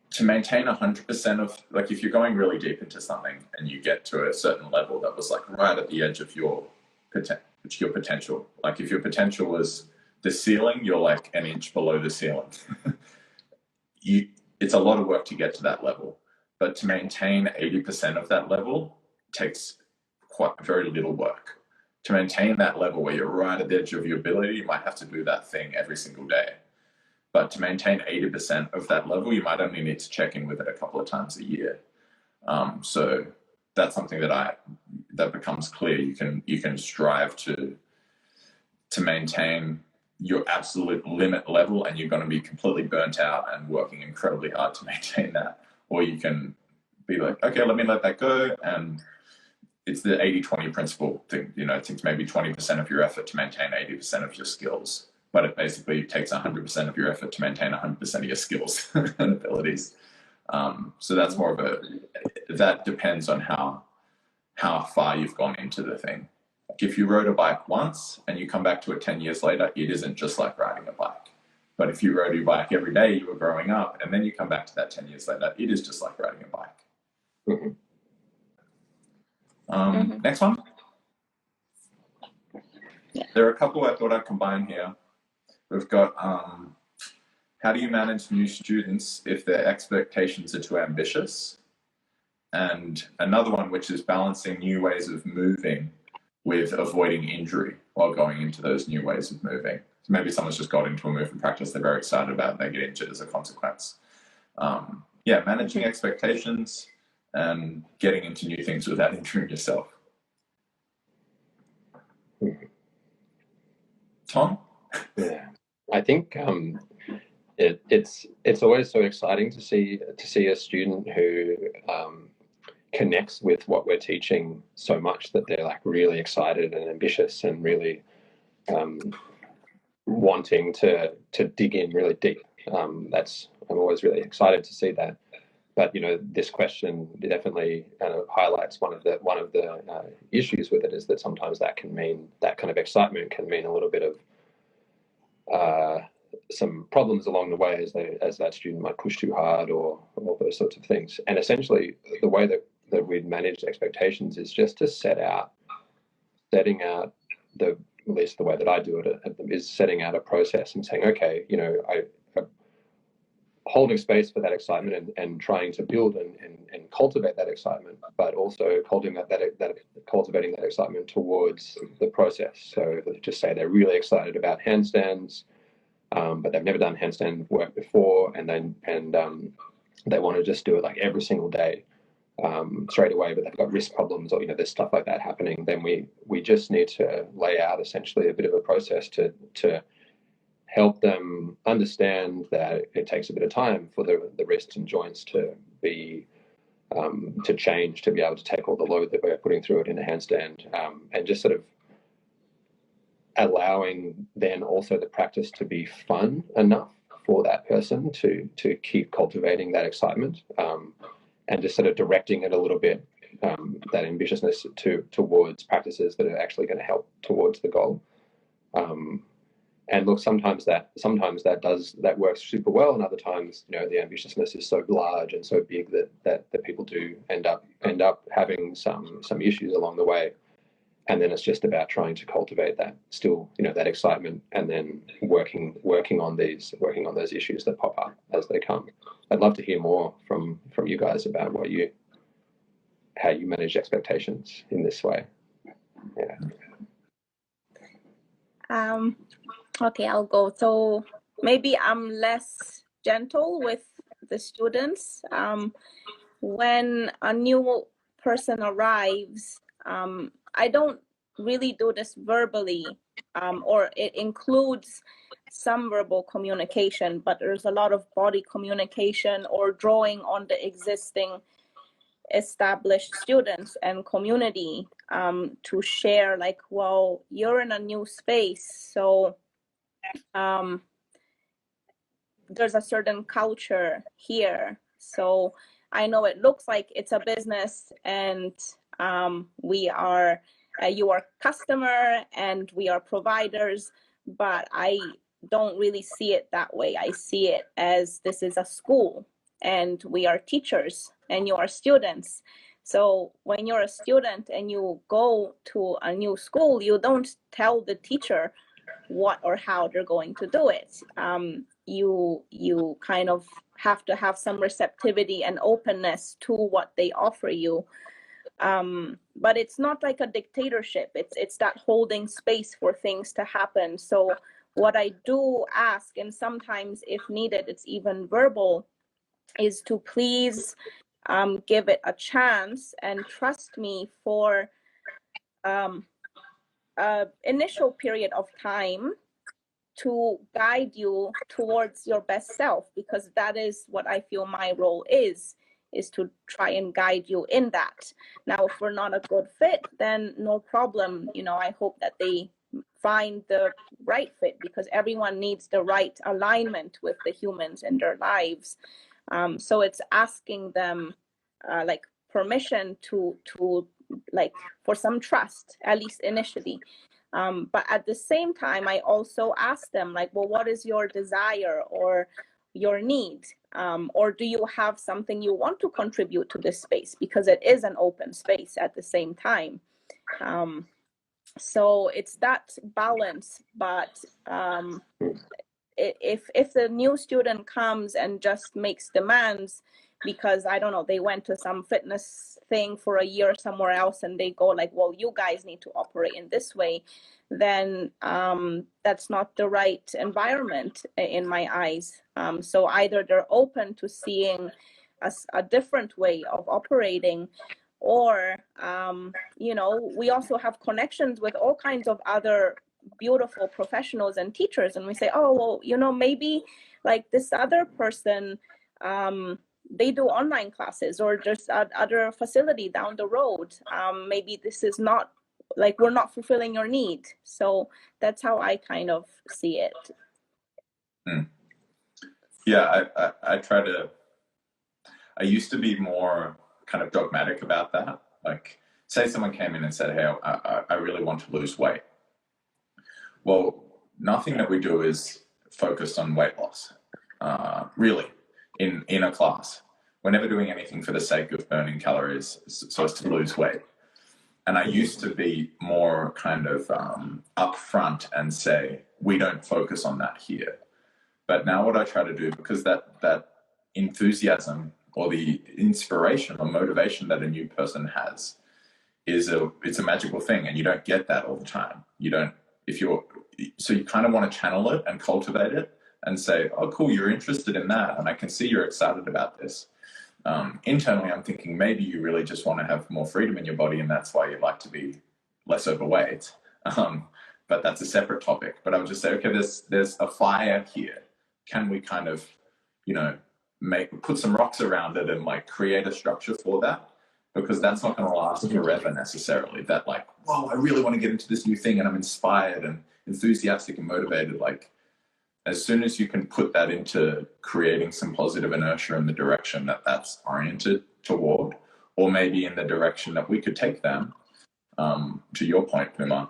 to maintain 100% of, like, if you're going really deep into something and you get to a certain level that was like right at the edge of your potential, like if your potential was the ceiling, you're like an inch below the ceiling. It's a lot of work to get to that level, but to maintain 80% of that level takes very little work. To maintain that level where you're right at the edge of your ability, you might have to do that thing every single day. But to maintain 80% of that level, you might only need to check in with it a couple of times a year. So that's something that becomes clear. You can strive to maintain your absolute limit level, and you're going to be completely burnt out and working incredibly hard to maintain that. Or you can be like, okay, let me let that go. And it's the 80-20 principle thing. It takes maybe 20% of your effort to maintain 80% of your skills. But it basically takes 100% of your effort to maintain 100% of your skills and abilities. So that's more of that depends on how far you've gone into the thing. Like, if you rode a bike once and you come back to it 10 years later, it isn't just like riding a bike. But if you rode your bike every day, you were growing up, and then you come back to that 10 years later, it is just like riding a bike. Next one. There are a couple I thought I'd combine here. We've got how do you manage new students if their expectations are too ambitious? And another one, which is balancing new ways of moving with avoiding injury while going into those new ways of moving. So maybe someone's just got into a movement practice they're very excited about and they get injured as a consequence. Managing expectations and getting into new things without injuring yourself. Tom? Yeah. I think it's always so exciting to see a student who connects with what we're teaching so much that they're like really excited and ambitious and really wanting to dig in really deep. I'm always really excited to see that. But this question definitely kind of highlights one of the issues with it, is that sometimes that can mean, that kind of excitement can mean a little bit of some problems along the way, as that student might push too hard or all those sorts of things. And essentially, the way that we'd manage expectations is just to setting out at least the way that I do it is setting out a process and saying, okay, I holding space for that excitement and trying to build and cultivate that excitement, but also cultivating that excitement towards the process. So just say they're really excited about handstands, but they've never done handstand work before, and they want to just do it like every single day straight away, but they've got wrist problems, or there's stuff like that happening. Then we just need to lay out essentially a bit of a process to help them understand that it takes a bit of time for the wrists and joints to be to change, to be able to take all the load that we're putting through it in a handstand, and just sort of allowing then also the practice to be fun enough for that person to keep cultivating that excitement, and just sort of directing it a little bit, that ambitiousness towards practices that are actually going to help towards the goal. And look, sometimes that works super well, and other times, the ambitiousness is so large and so big that people do end up having some issues along the way. And then it's just about trying to cultivate that that excitement, and then working on those issues that pop up as they come. I'd love to hear more from you guys about how you manage expectations in this way. Yeah. Okay, I'll go. So maybe I'm less gentle with the students. When a new person arrives, I don't really do this verbally, or it includes some verbal communication, but there's a lot of body communication or drawing on the existing established students and community to share, like, well, you're in a new space, so there's a certain culture here. So I know it looks like it's a business, and we are you are customer and we are providers, but I don't really see it that way. I see it as this is a school and we are teachers and you are students. So when you're a student and you go to a new school, you don't tell the teacher what or how they're going to do it. You kind of have to have some receptivity and openness to what they offer you. But it's not like a dictatorship. It's that holding space for things to happen. So what I do ask, and sometimes if needed, it's even verbal, is to please give it a chance and trust me for initial period of time to guide you towards your best self, because that is what I feel my role is to try and guide you in that. Now, if we're not a good fit, then no problem. I hope that they find the right fit, because everyone needs the right alignment with the humans in their lives. So it's asking them like permission to like for some trust, at least initially. But at the same time, I also ask them, like, well, what is your desire or your need? Or do you have something you want to contribute to this space? Because it is an open space at the same time. So it's that balance. But if the new student comes and just makes demands because, I don't know, they went to some fitness thing for a year somewhere else and they go like, well, you guys need to operate in this way, then that's not the right environment in my eyes. So either they're open to seeing a different way of operating, or we also have connections with all kinds of other beautiful professionals and teachers, and we say, oh, well, maybe like this other person, they do online classes, or there's other facility down the road. Maybe this is not like we're not fulfilling your need. So that's how I kind of see it. Yeah, I used to be more kind of dogmatic about that. Like, say someone came in and said, hey, I really want to lose weight. Well, nothing that we do is focused on weight loss, really, in a class. We're never doing anything for the sake of burning calories so as to lose weight. And I used to be more kind of upfront and say, we don't focus on that here. But now what I try to do, because that enthusiasm or the inspiration or motivation that a new person has it's a magical thing, and you don't get that all the time. So you kind of want to channel it and cultivate it and say, oh, cool, you're interested in that, and I can see you're excited about this. Internally, I'm thinking maybe you really just want to have more freedom in your body, and that's why you'd like to be less overweight. But that's a separate topic. But I would just say, okay, there's a fire here. Can we kind of, put some rocks around it and like create a structure for that? Because that's not going to last forever necessarily. That like, whoa, I really want to get into this new thing and I'm inspired and enthusiastic and motivated. Like, as soon as you can put that into creating some positive inertia in the direction that that's oriented toward, or maybe in the direction that we could take them, to your point, Puma,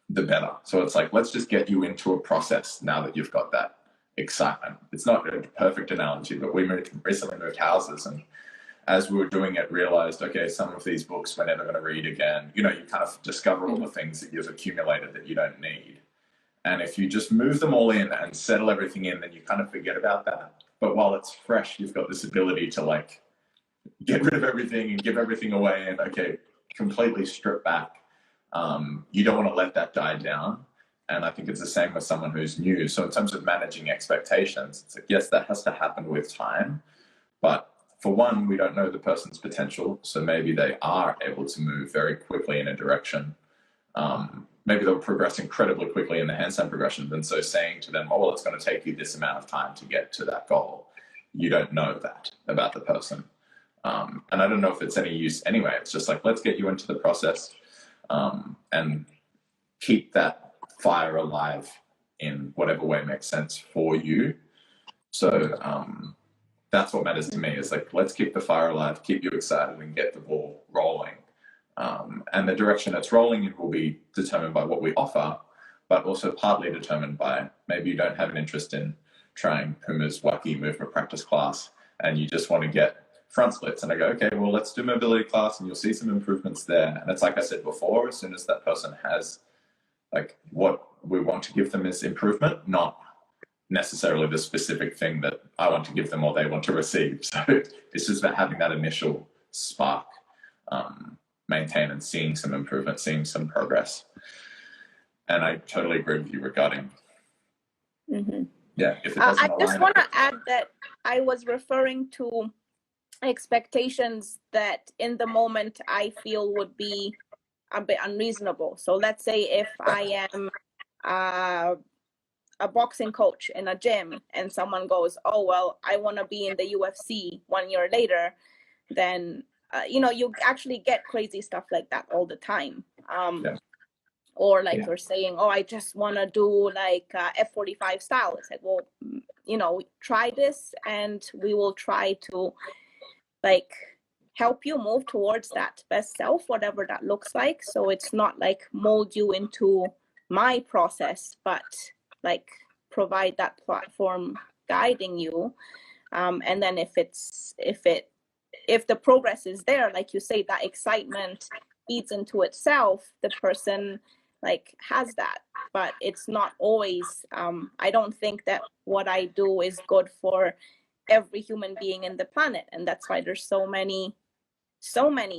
the better. So it's like, let's just get you into a process now that you've got that excitement. It's not a perfect analogy, but we recently moved houses, and as we were doing it, realized, okay, some of these books we're never going to read again. You kind of discover all the things that you've accumulated that you don't need. And if you just move them all in and settle everything in, then you kind of forget about that. But while it's fresh, you've got this ability to like get rid of everything and give everything away and, okay, completely strip back. You don't want to let that die down. And I think it's the same with someone who's new. So in terms of managing expectations, it's like, yes, that has to happen with time. But for one, we don't know the person's potential. So maybe they are able to move very quickly in a direction. Maybe they'll progress incredibly quickly in the handstand progressions. And so saying to them, oh, well, it's going to take you this amount of time to get to that goal. You don't know that about the person. And I don't know if it's any use anyway. It's just like, let's get you into the process and keep that fire alive in whatever way makes sense for you. So that's what matters to me, is like, let's keep the fire alive, keep you excited and get the ball rolling. And the direction it's rolling in will be determined by what we offer, but also partly determined by maybe you don't have an interest in trying Puma's wacky movement practice class and you just want to get front splits. And I go, okay, well, let's do mobility class and you'll see some improvements there. And it's like I said before, as soon as that person has like what we want to give them is improvement, not necessarily the specific thing that I want to give them or they want to receive. So it's just about having that initial spark, maintain and seeing some improvement, seeing some progress. And I totally agree with you regarding, yeah. If it doesn't I just want to add that I was referring to expectations that in the moment I feel would be a bit unreasonable. So let's say if I am a boxing coach in a gym and someone goes, oh, well, I want to be in the UFC 1 year later, then, you actually get crazy stuff like that all the time. Or like you're saying, oh, I just want to do like F45 style. It's like, well, try this and we will try to like help you move towards that best self, whatever that looks like. So it's not like mold you into my process, but like provide that platform guiding you. And then if the progress is there, like you say, that excitement feeds into itself, the person like has that, but it's not always, I don't think that what I do is good for every human being in the planet. And that's why there's so many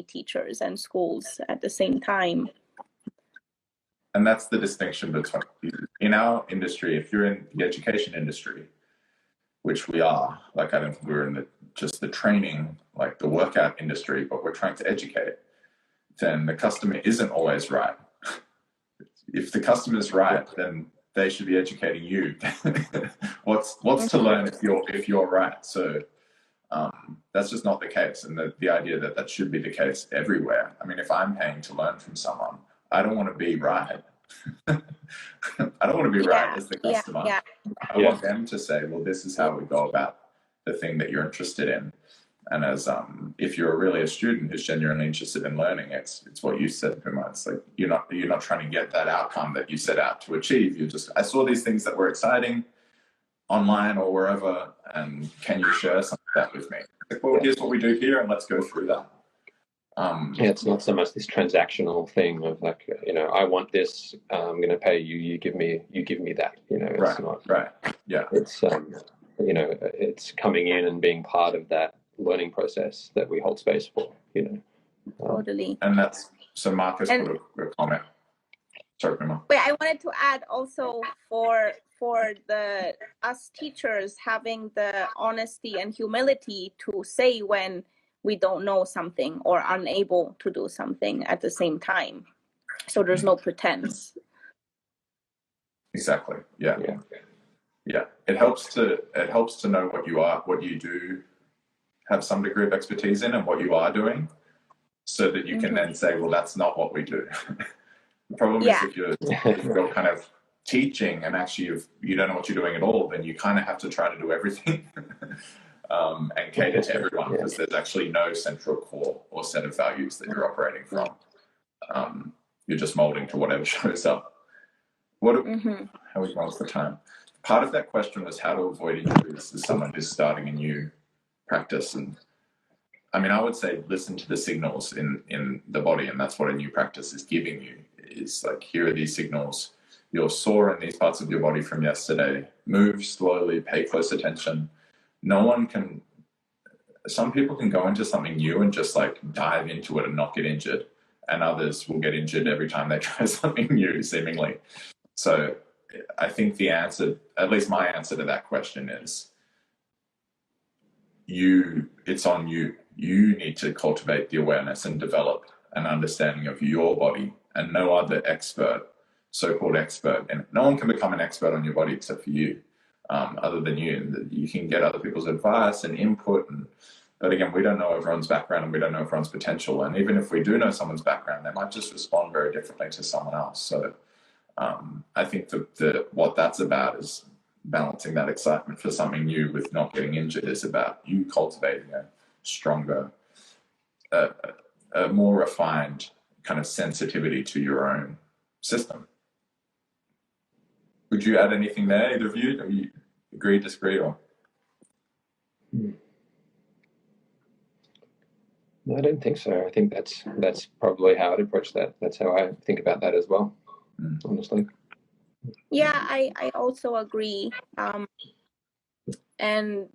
teachers and schools at the same time. And that's the distinction between, in our industry, if you're in the education industry, which we are, like I don't think we're in just the training, like the workout industry, but we're trying to educate, then the customer isn't always right. If the customer's right, then they should be educating you. What's to learn if you're right? So that's just not the case. And the idea that should be the case everywhere. I mean, if I'm paying to learn from someone, I don't want to be right. I don't want to be right as the customer. I want them to say, well, this is how we go about the thing that you're interested in. And as if you're really a student who's genuinely interested in learning, it's what you said, Puma. It's like you're not trying to get that outcome that you set out to achieve. You just, I saw these things that were exciting online or wherever, and can you share some of that with me? Like, well, here's what we do here, and let's go through that. It's not so much this transactional thing of like, I want this, I'm going to pay you, you give me that, it's right. Yeah. It's, it's coming in and being part of that learning process that we hold space for, Totally. And that's, so Marcus put a comment. Sorry, Prima. Wait, I wanted to add also for us teachers having the honesty and humility to say when we don't know something or unable to do something at the same time. So there's no pretense. Exactly. Yeah. It helps to know what you do have some degree of expertise in and what you are doing, so that you can then say, well, that's not what we do. The problem is if you're kind of teaching and actually you don't know what you're doing at all, then you kind of have to try to do everything and cater to everyone, because there's actually no central core or set of values that you're operating from. You're just molding to whatever shows up. How we balance the time? Part of that question was how to avoid injuries as someone who's starting a new practice. And I mean, I would say listen to the signals in the body, and that's what a new practice is giving you. Is like, here are these signals. You're sore in these parts of your body from yesterday. Move slowly, pay close attention. Some people can go into something new and just like dive into it and not get injured. And others will get injured every time they try something new, seemingly. So I think the answer, at least my answer to that question is, it's on you. You need to cultivate the awareness and develop an understanding of your body, and no other expert, so-called expert, and no one can become an expert on your body except for you, other than you. You can get other people's advice and input, but again, we don't know everyone's background and we don't know everyone's potential. And even if we do know someone's background, they might just respond very differently to someone else. So I think what that's about is balancing that excitement for something new with not getting injured. Is about you cultivating a stronger, a more refined kind of sensitivity to your own system. Would you add anything there, either of you? Do you agree, disagree, or? No, I don't think so. I think that's probably how I'd approach that. That's how I think about that as well, honestly. Yeah, I also agree. And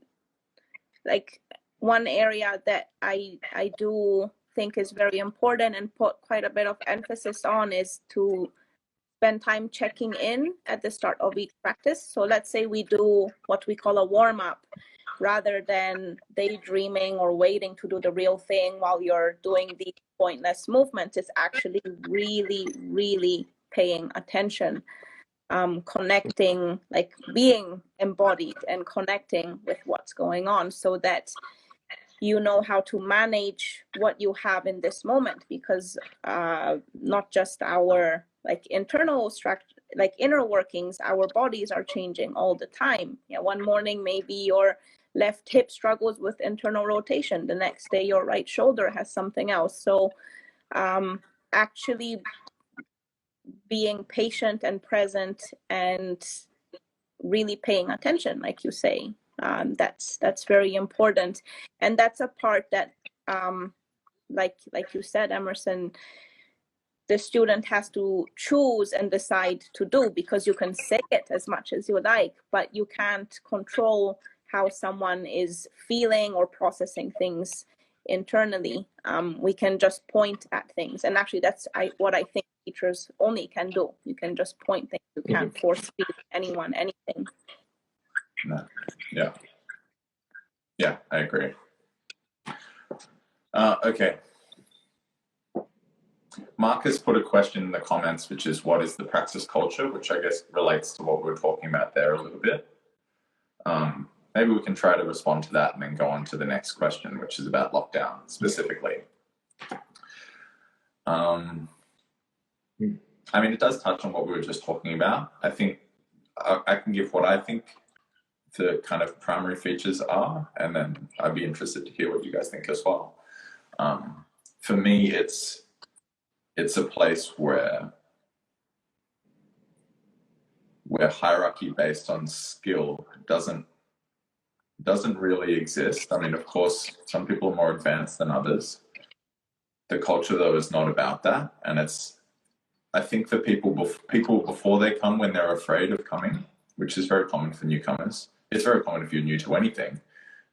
like one area that I do think is very important and put quite a bit of emphasis on is to spend time checking in at the start of each practice. So let's say we do what we call a warm-up, rather than daydreaming or waiting to do the real thing while you're doing the pointless movements. It's actually really, really paying attention, connecting, like being embodied and connecting with what's going on, so that you know how to manage what you have in this moment, because not just our like internal structure, like inner workings, our bodies are changing all the time. One morning maybe your left hip struggles with internal rotation, the next day your right shoulder has something else. So actually being patient and present and really paying attention, like you say, that's very important. And that's a part that like you said, Emerson, the student has to choose and decide to do, because you can say it as much as you like, but you can't control how someone is feeling or processing things internally. We can just point at things, and actually that's what I think teachers only can do. You can just point things. You can't force feed anyone anything. No. Yeah, I agree. Okay. Marcus put a question in the comments, which is, what is the Praxis culture? Which I guess relates to what we were talking about there a little bit. Maybe we can try to respond to that and then go on to the next question, which is about lockdown specifically. I mean, it does touch on what we were just talking about. I think I can give what I think the kind of primary features are, and then I'd be interested to hear what you guys think as well. For me, it's a place where hierarchy based on skill doesn't really exist. I mean, of course, some people are more advanced than others. The culture, though, is not about that, and I think for people before they come, when they're afraid of coming, which is very common for newcomers. It's very common if you're new to anything.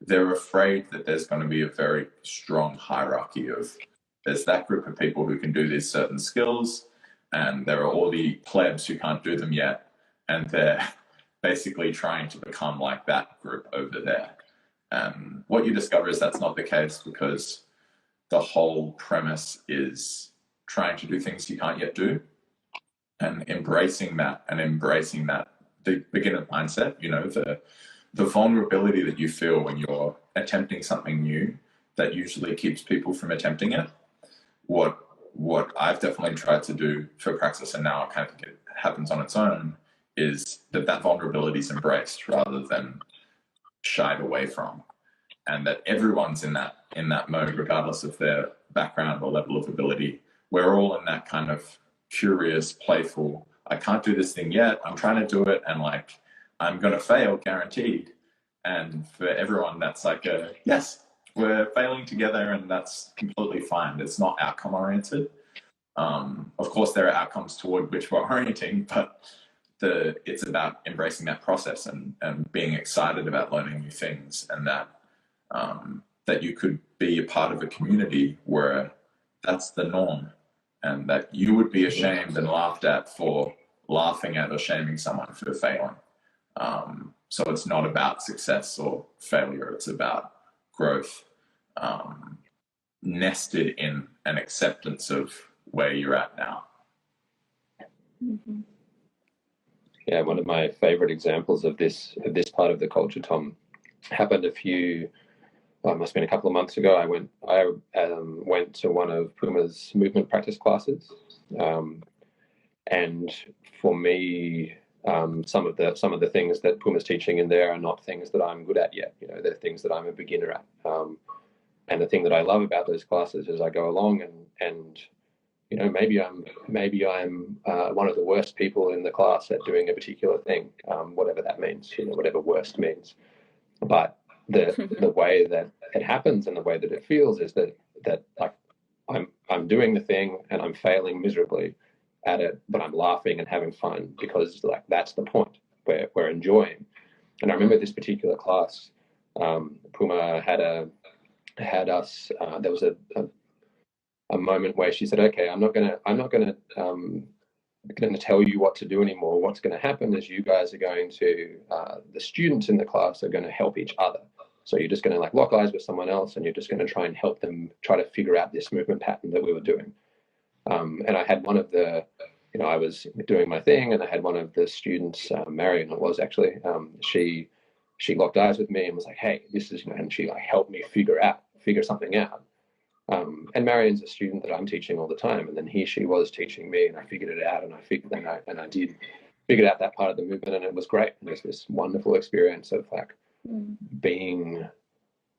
They're afraid that there's going to be a very strong hierarchy of, there's that group of people who can do these certain skills, and there are all the plebs who can't do them yet, and they're basically trying to become like that group over there. And what you discover is that's not the case, because the whole premise is trying to do things you can't yet do, and embracing that, the beginner mindset, you know, the vulnerability that you feel when you're attempting something new that usually keeps people from attempting it. What I've definitely tried to do for Praxis, and now I kind of think it happens on its own, is that vulnerability is embraced rather than shied away from, and that everyone's in that mode, regardless of their background or level of ability. We're all in that kind of curious, playful, I can't do this thing yet, I'm trying to do it, and like, I'm going to fail, guaranteed. And for everyone, that's like yes, we're failing together, and that's completely fine. It's not outcome oriented. Of course, there are outcomes toward which we're orienting, but it's about embracing that process and being excited about learning new things, and that you could be a part of a community where that's the norm, and that you would be ashamed and laughed at for laughing at or shaming someone for failing. So it's not about success or failure, it's about growth, nested in an acceptance of where you're at now. Mm-hmm. Yeah, one of my favorite examples of this part of the culture, Tom, happened it must have been a couple of months ago. I went to one of Puma's movement practice classes, and for me, some of the things that Puma's teaching in there are not things that I'm good at yet. You know, they're things that I'm a beginner at. And the thing that I love about those classes is I go along and you know, maybe I'm one of the worst people in the class at doing a particular thing, whatever that means. You know, whatever worst means, but the way that it happens and the way that it feels is that like I'm doing the thing and I'm failing miserably at it, but I'm laughing and having fun, because like that's the point where we're enjoying. And I remember this particular class, Puma had us. There was a moment where she said, "Okay, I'm not gonna tell you what to do anymore. What's going to happen is you guys are going to, the students in the class are going to help each other. So you're just going to like lock eyes with someone else, and you're just going to try and help them try to figure out this movement pattern that we were doing." And I had one of the, you know, I was doing my thing, and I had one of the students, Marion, it was actually, she locked eyes with me and was like, "Hey, this is," you know, and she like helped me figure something out. And Marion's a student that I'm teaching all the time, and then she was teaching me, and I figured it out, and I did figure out that part of the movement, and it was great. And it was this wonderful experience of like being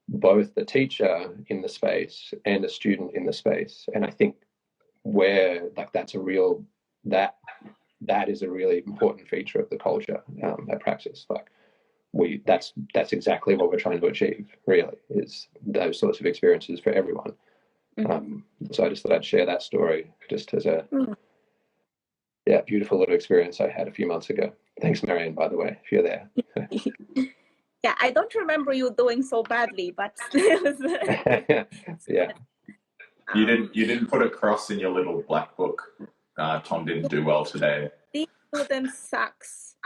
both the teacher in the space and a student in the space. And I think where like that is a really important feature of the culture at Praxis. Like that's exactly what we're trying to achieve, really, is those sorts of experiences for everyone. So I just thought I'd share that story just as a beautiful little experience I had a few months ago. Thanks, Marion, by the way, if you're there. Yeah, I don't remember you doing so badly, but yeah. You didn't put a cross in your little black book. Tom didn't do well today. These students sucks.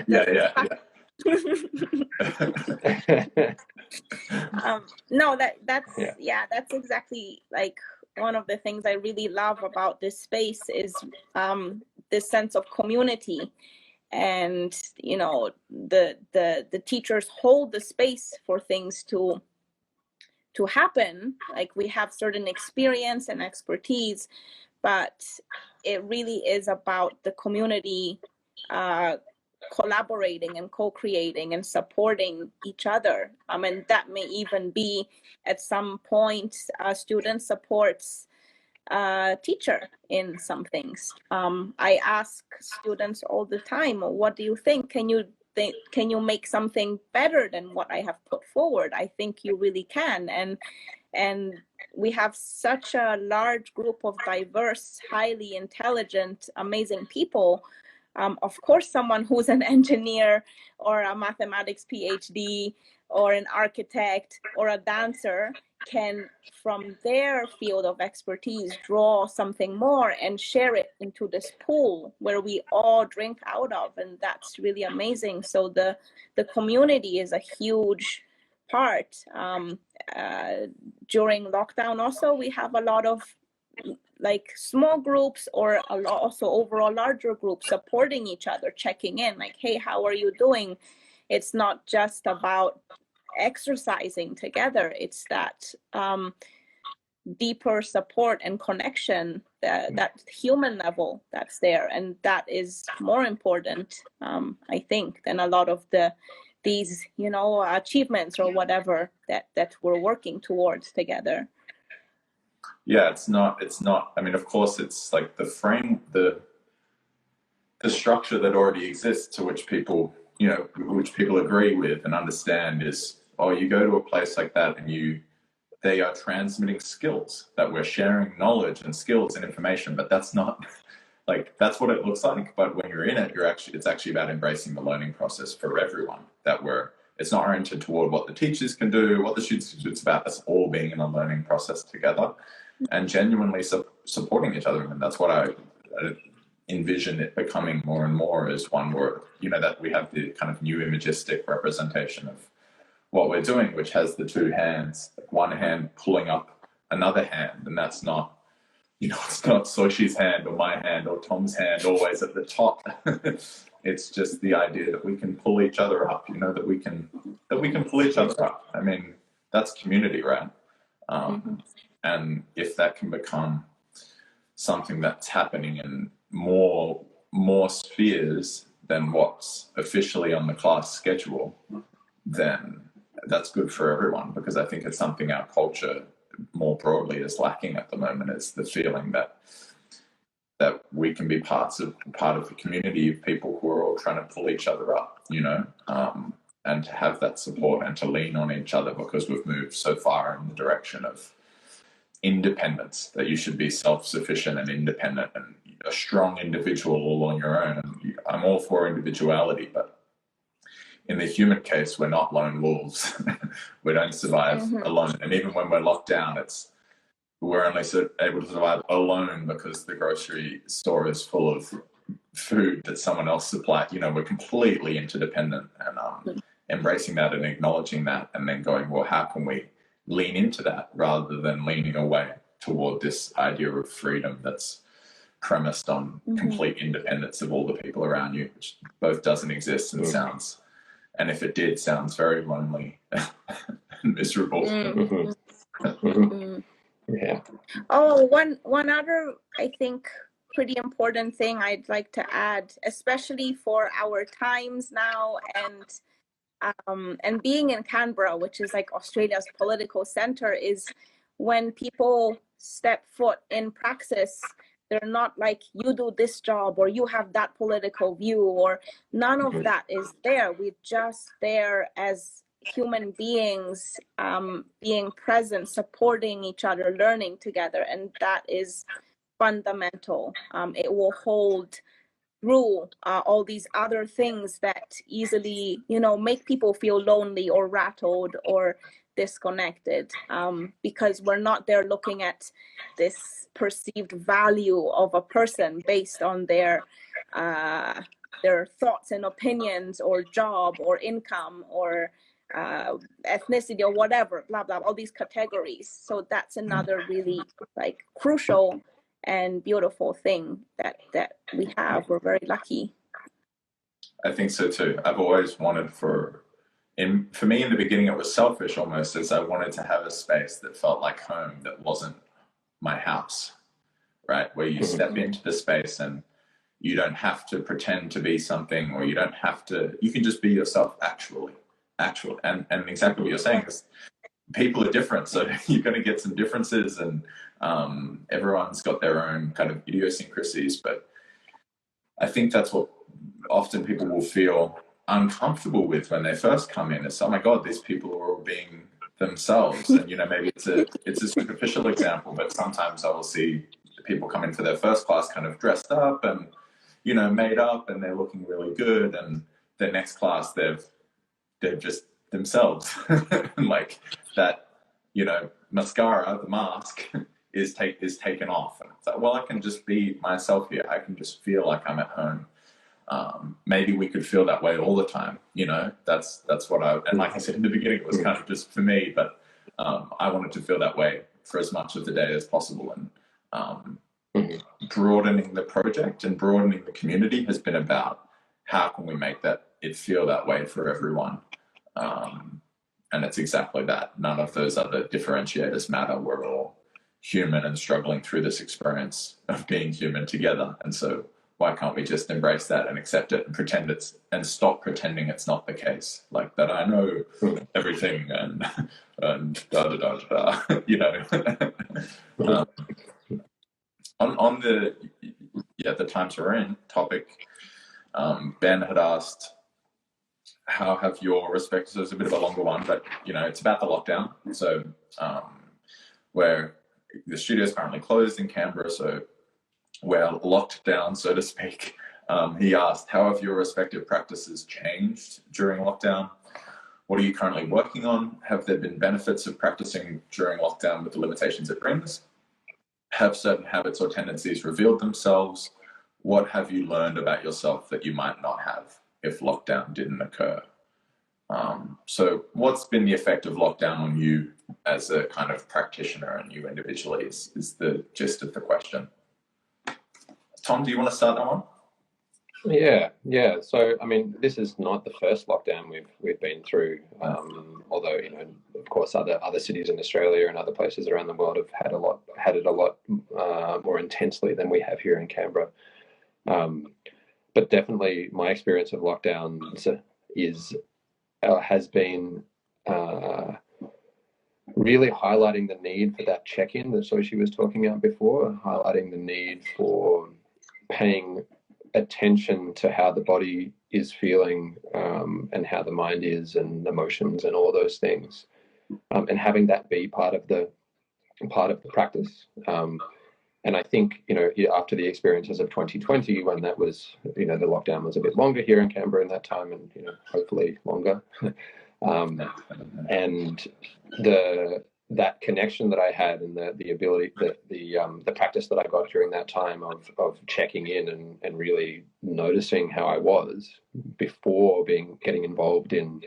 Yeah. No, that's exactly like one of the things I really love about this space is this sense of community, and you know, the teachers hold the space for things to happen. Like we have certain experience and expertise, but it really is about the community collaborating and co-creating and supporting each other. And that may even be at some point student supports teacher in some things. I ask students all the time, what do you think? Can you make something better than what I have put forward? I think you really can. And we have such a large group of diverse, highly intelligent, amazing people. Of course, someone who's an engineer or a mathematics PhD or an architect or a dancer can, from their field of expertise, draw something more and share it into this pool where we all drink out of, and that's really amazing. So the community is a huge part. During lockdown also, we have a lot of like small groups or also overall larger groups supporting each other, checking in like, hey, how are you doing? It's not just about exercising together, it's that deeper support and connection, that human level that's there, and that is more important, I think, than a lot of these achievements or whatever that we're working towards together. Yeah, it's not, I mean, of course, it's like the frame, the structure that already exists, to which people, which people agree with and understand is, oh, you go to a place like that and they are transmitting skills, that we're sharing knowledge and skills and information, but that's not, like, that's what it looks like. But when you're in it, it's actually about embracing the learning process for everyone, it's not oriented toward what the teachers can do, what the students can do. It's about us all being in a learning process together and genuinely supporting each other. And that's what I envision it becoming more and more, is one where, that we have the kind of new imagistic representation of what we're doing, which has the two hands, one hand pulling up another hand. And that's not, it's not Soisci's hand or my hand or Tom's hand always at the top. It's just the idea that we can pull each other up, that we can pull each other up. I mean, that's community, right? And if that can become something that's happening in more spheres than what's officially on the class schedule, then that's good for everyone, because I think it's something our culture more broadly is lacking at the moment, is the feeling that we can be part of a community of people who are all trying to pull each other up, and to have that support and to lean on each other, because we've moved so far in the direction of independence, that you should be self-sufficient and independent and a strong individual all on your own. And I'm all for individuality, but in the human case, we're not lone wolves. We don't survive alone. And even when we're locked down, we're only able to survive alone because the grocery store is full of food that someone else supplied. We're completely interdependent, and embracing that and acknowledging that, and then going, well, how can we lean into that rather than leaning away toward this idea of freedom that's premised on complete independence of all the people around you, which both doesn't exist and sounds, and if it did, sounds very lonely and miserable. Yeah. Oh, one other, I think, pretty important thing I'd like to add, especially for our times now, and being in Canberra, which is like Australia's political center, is when people step foot in Praxis, they're not like, you do this job or you have that political view, or none of that is there. We're just there as human beings, being present, supporting each other, learning together, and that is fundamental. It will hold through all these other things that easily, make people feel lonely or rattled or disconnected, because we're not there looking at this perceived value of a person based on their thoughts and opinions or job or income or ethnicity or whatever, blah blah, all these categories. So that's another really like crucial and beautiful thing that we have. We're very lucky. I think so too. I've always wanted for me in the beginning, it was selfish almost, as I wanted to have a space that felt like home, that wasn't my house. right? Where you step into the space and you don't have to pretend to be something, or you don't have to, you can just be yourself actually. And exactly what you're saying is people are different. So you're going to get some differences, and everyone's got their own kind of idiosyncrasies. But I think that's what often people will feel uncomfortable with when they first come in, is, oh my God, these people are all being themselves. And, you know, maybe it's a superficial example, but sometimes I will see people come in for their first class kind of dressed up and, you know, made up, and they're looking really good. And their next class, they're just themselves. Like that, you know, mascara, the mask is taken off. And it's like, well, I can just be myself here. I can just feel like I'm at home. Maybe we could feel that way all the time, you know. That's what and like I said in the beginning, it was kind of just for me, but I wanted to feel that way for as much of the day as possible. And broadening the project and broadening the community has been about how can we make it feel that way for everyone. And it's exactly that. None of those other differentiators matter. We're all human and struggling through this experience of being human together. And so why can't we just embrace that and accept it and pretend and stop pretending it's not the case? Like that I know everything and da da da da, you know. On the times we're in topic, Ben had asked, how have your respective, so it's a bit of a longer one, but you know, it's about the lockdown. So where the studio is currently closed in Canberra, so we're locked down, so to speak. He asked, how have your respective practices changed during lockdown? What are you currently working on? Have there been benefits of practicing during lockdown with the limitations it brings? Have certain habits or tendencies revealed themselves? What have you learned about yourself that you might not have if lockdown didn't occur? So what's been the effect of lockdown on you as a kind of practitioner and you individually is the gist of the question. Tom, do you want to start that one? Yeah. So, I mean, this is not the first lockdown we've been through. Although, you know, of course, other cities in Australia and other places around the world have had it a lot more intensely than we have here in Canberra. But definitely, my experience of lockdowns has been really highlighting the need for that check-in that Soisci was talking about before, highlighting the need for paying attention to how the body is feeling and how the mind is and emotions and all those things, and having that be part of the practice. And I think, you know, after the experiences of 2020, when that was, you know, the lockdown was a bit longer here in Canberra in that time, and, you know, hopefully longer, and that connection that I had and the ability, the practice that I got during that time of checking in and really noticing how I was before getting involved in,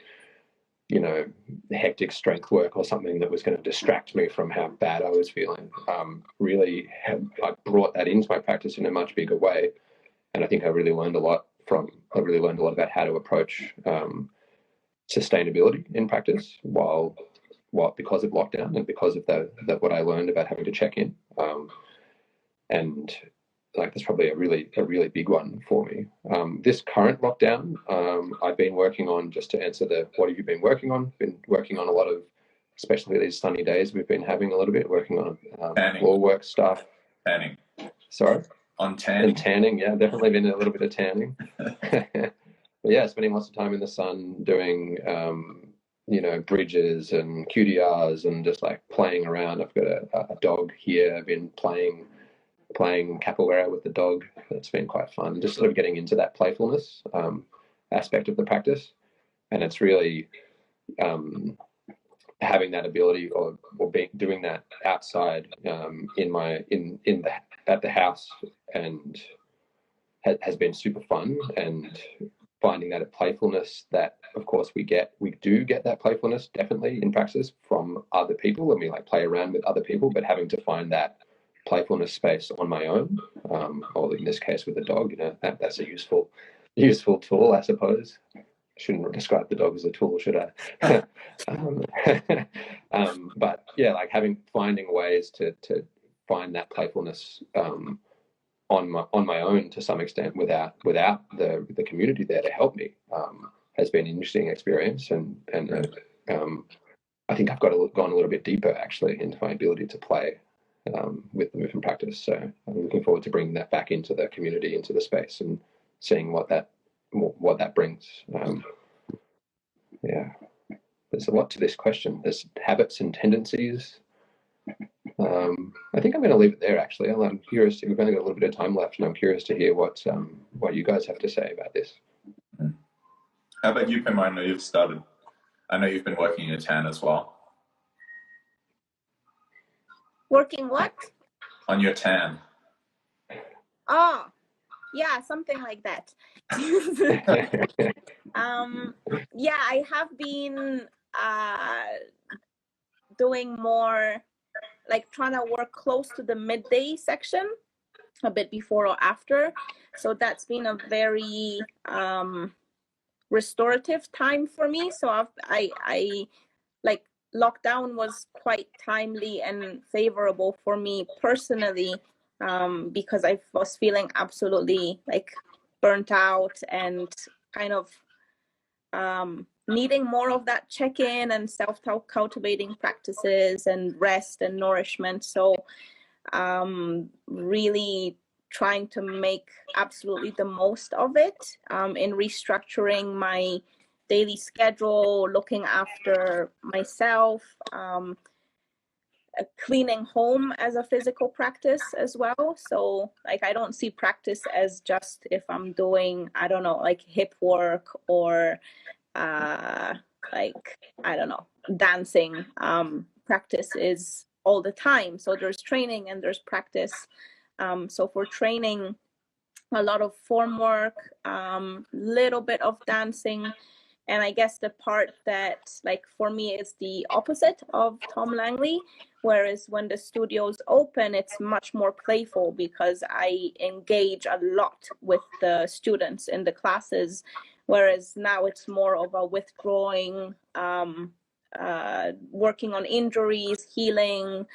you know, hectic strength work or something that was going to distract me from how bad I was feeling. I brought that into my practice in a much bigger way, and I think I really learned a lot about how to approach sustainability in practice while because of lockdown and because of that what I learned about having to check in, and like that's probably a really big one for me. This current lockdown, I've been working on, just to answer what have you been working on? Been working on a lot of, especially these sunny days we've been having a little bit, working on floor work stuff. Tanning. Sorry? On tanning. And tanning, yeah, definitely been a little bit of tanning. But yeah, spending lots of time in the sun doing, you know, bridges and QDRs and just like playing around. I've got a dog here. I've been playing capoeira with the dog. It's been quite fun, just sort of getting into that playfulness aspect of the practice. And it's really having that ability or doing that outside at the house, and has been super fun, and finding that a playfulness that, of course, we do get that playfulness definitely in Praxis from other people, and we like play around with other people, but having to find that playfulness space on my own, or in this case with the dog, you know, that's a useful tool, I suppose. I shouldn't describe the dog as a tool, should I? But yeah, like finding ways to find that playfulness on my own to some extent without the community there to help me has been an interesting experience, and I think I've gone a little bit deeper actually into my ability to play with the movement practice. So I'm looking forward to bringing that back into the community, into the space, and seeing what that brings. Yeah, there's a lot to this question. There's habits and tendencies. I think I'm going to leave it there. Actually, I'm curious. We've only got a little bit of time left, and I'm curious to hear what you guys have to say about this. How about you, Pim? I know you've started. I know you've been working in your tan as well. Working what? On your tan. Oh, yeah, something like that. Yeah, I have been doing more, like trying to work close to the midday section, a bit before or after. So that's been a very restorative time for me. So I like lockdown was quite timely and favorable for me personally, because I was feeling absolutely like burnt out and kind of needing more of that check-in and self-cultivating practices and rest and nourishment. So really trying to make absolutely the most of it in restructuring my daily schedule, looking after myself, cleaning home as a physical practice as well. So like I don't see practice as just if I'm doing, I don't know, like hip work or like, I don't know, dancing. Practice is all the time. So there's training and there's practice. So for training, a lot of form work, little bit of dancing. And I guess the part that, like, for me is the opposite of Tom Langley, whereas when the studio's open, it's much more playful because I engage a lot with the students in the classes, whereas now it's more of a withdrawing, working on injuries, healing,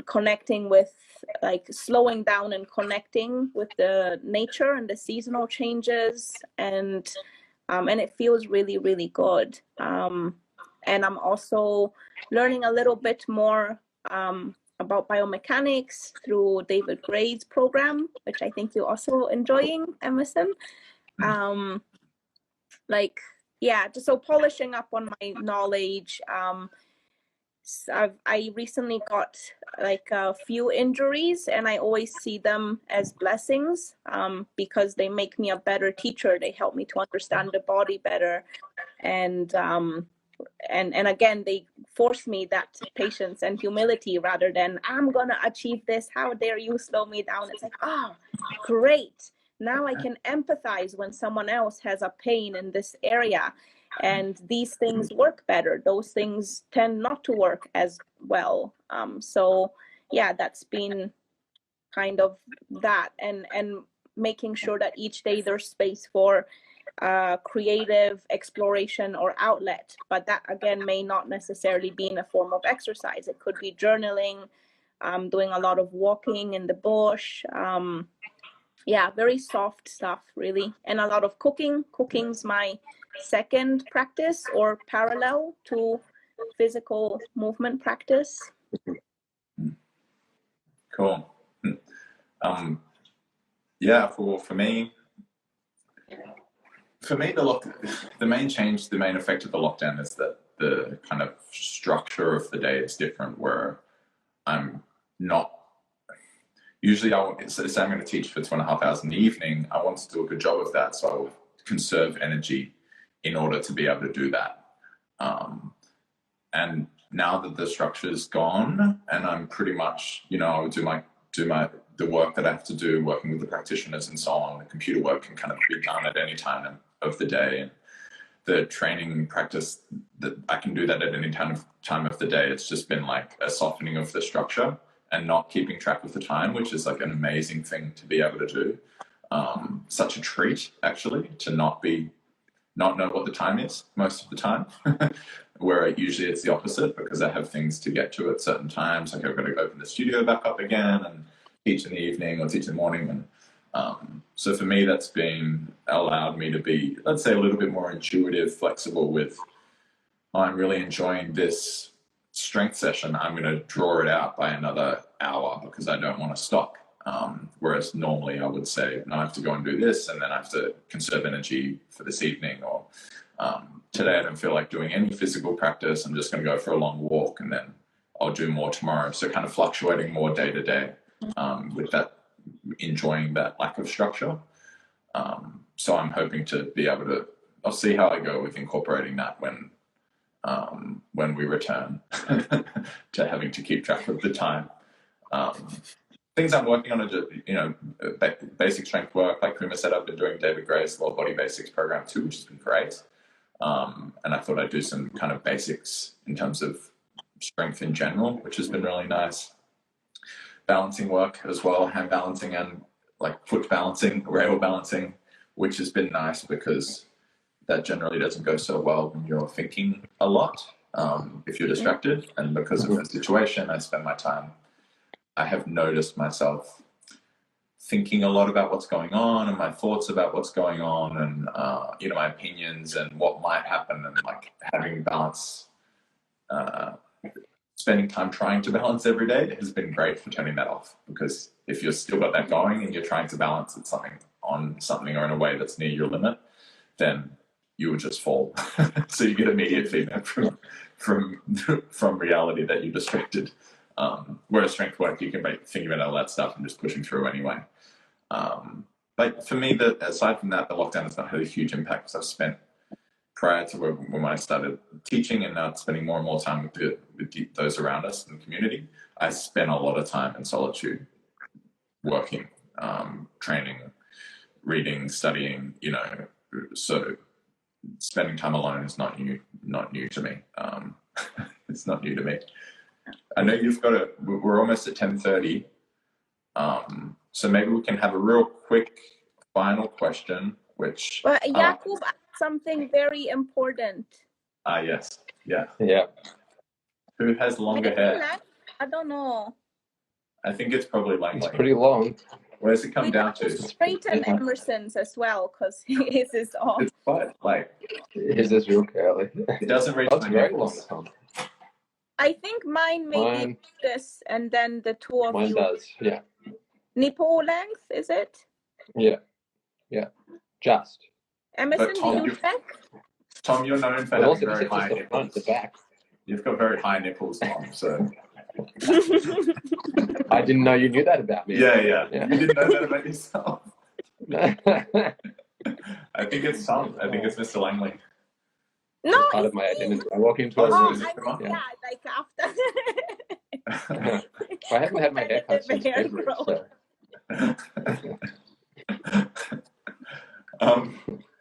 connecting with, like, slowing down and connecting with the nature and the seasonal changes, and it feels really, really good. And I'm also learning a little bit more about biomechanics through David Gray's program, which I think you're also enjoying, Emerson. Like, yeah, just so polishing up on my knowledge. I recently got like a few injuries, and I always see them as blessings because they make me a better teacher. They help me to understand the body better, and again, they force me that patience and humility rather than I'm gonna achieve this. How dare you slow me down? It's like, oh, great. Now I can empathize when someone else has a pain in this area. And these things work better. Those things tend not to work as well. So yeah, that's been kind of that, and making sure that each day there's space for creative exploration or outlet. But that again may not necessarily be in a form of exercise. It could be journaling, doing a lot of walking in the bush. Yeah, very soft stuff, really. And a lot of cooking. Cooking's my second practice or parallel to physical movement practice. Cool. Yeah, for me, the main change, the main effect of the lockdown is that the kind of structure of the day is different, where I'm not, usually say I'm going to teach for 2.5 hours in the evening. I want to do a good job of that, so I will conserve energy in order to be able to do that. And now that the structure is gone, and I'm pretty much, I would do the work that I have to do, working with the practitioners and so on. The computer work can kind of be done at any time of the day, and the training practice, that I can do that at any time of the day. It's just been like a softening of the structure and not keeping track of the time, which is like an amazing thing to be able to do. Such a treat, actually, to not not know what the time is most of the time, where usually it's the opposite because I have things to get to at certain times. Like I've got to open the studio back up again and teach in the evening or teach in the morning. And so for me, that's been allowed me to be, let's say, a little bit more intuitive, flexible with, oh, I'm really enjoying this strength session. I'm going to draw it out by another hour because I don't want to stop. Whereas normally I would say, no, I have to go and do this, and then I have to conserve energy for this evening, or today I don't feel like doing any physical practice. I'm just going to go for a long walk, and then I'll do more tomorrow. So kind of fluctuating more day to day with that, enjoying that lack of structure. So I'm hoping to be able to, I'll see how I go with incorporating that when we return to having to keep track of the time. Things I'm working on are, basic strength work, like Kuma said. I've been doing David Gray's Lower Body Basics program too, which has been great. And I thought I'd do some kind of basics in terms of strength in general, which has been really nice. Balancing work as well, hand balancing and like foot balancing, rail balancing, which has been nice because that generally doesn't go so well when you're thinking a lot, if you're distracted. And because of the situation, I spend my time, I have noticed myself thinking a lot about what's going on and my thoughts about what's going on and, my opinions and what might happen, and like having balance, spending time trying to balance every day has been great for turning that off, because if you've still got that going and you're trying to balance it on something or in a way that's near your limit, then you would just fall. So you get immediate feedback from reality that you're distracted. Whereas strength work, you can think about all that stuff and just pushing through anyway. But for me, aside from that, the lockdown has not had a huge impact, because I've spent, prior to when I started teaching and now spending more and more time with those around us in the community, I spent a lot of time in solitude, working, training, reading, studying, so spending time alone is not new to me. It's not new to me. I know you've got we're almost at 10:30. So maybe we can have a real quick final question, which... Jakub asked something very important. Yes. Yeah. Yeah. Who has longer hair? I don't know. I think it's probably Langley. It's pretty long. Where does it come down to? Straighten Emerson's as well, because his is off. It's quite like... His is real curly. It doesn't reach my very nipples. long, Tom. I think mine maybe this, and then the two of Mine you. does, yeah. Nipple length, is it? Yeah. Just. Emerson, Tom, do you check? Tom, you're known for having very high nipples. Front, the back. You've got very high nipples, Tom, so... I didn't know you knew that about me. Yeah. You didn't know that about yourself. I think it's Tom. I think it's Mr. Langley. No, part of my identity. I walk into a I room. mean, like after. I haven't had my hair cut since February. So.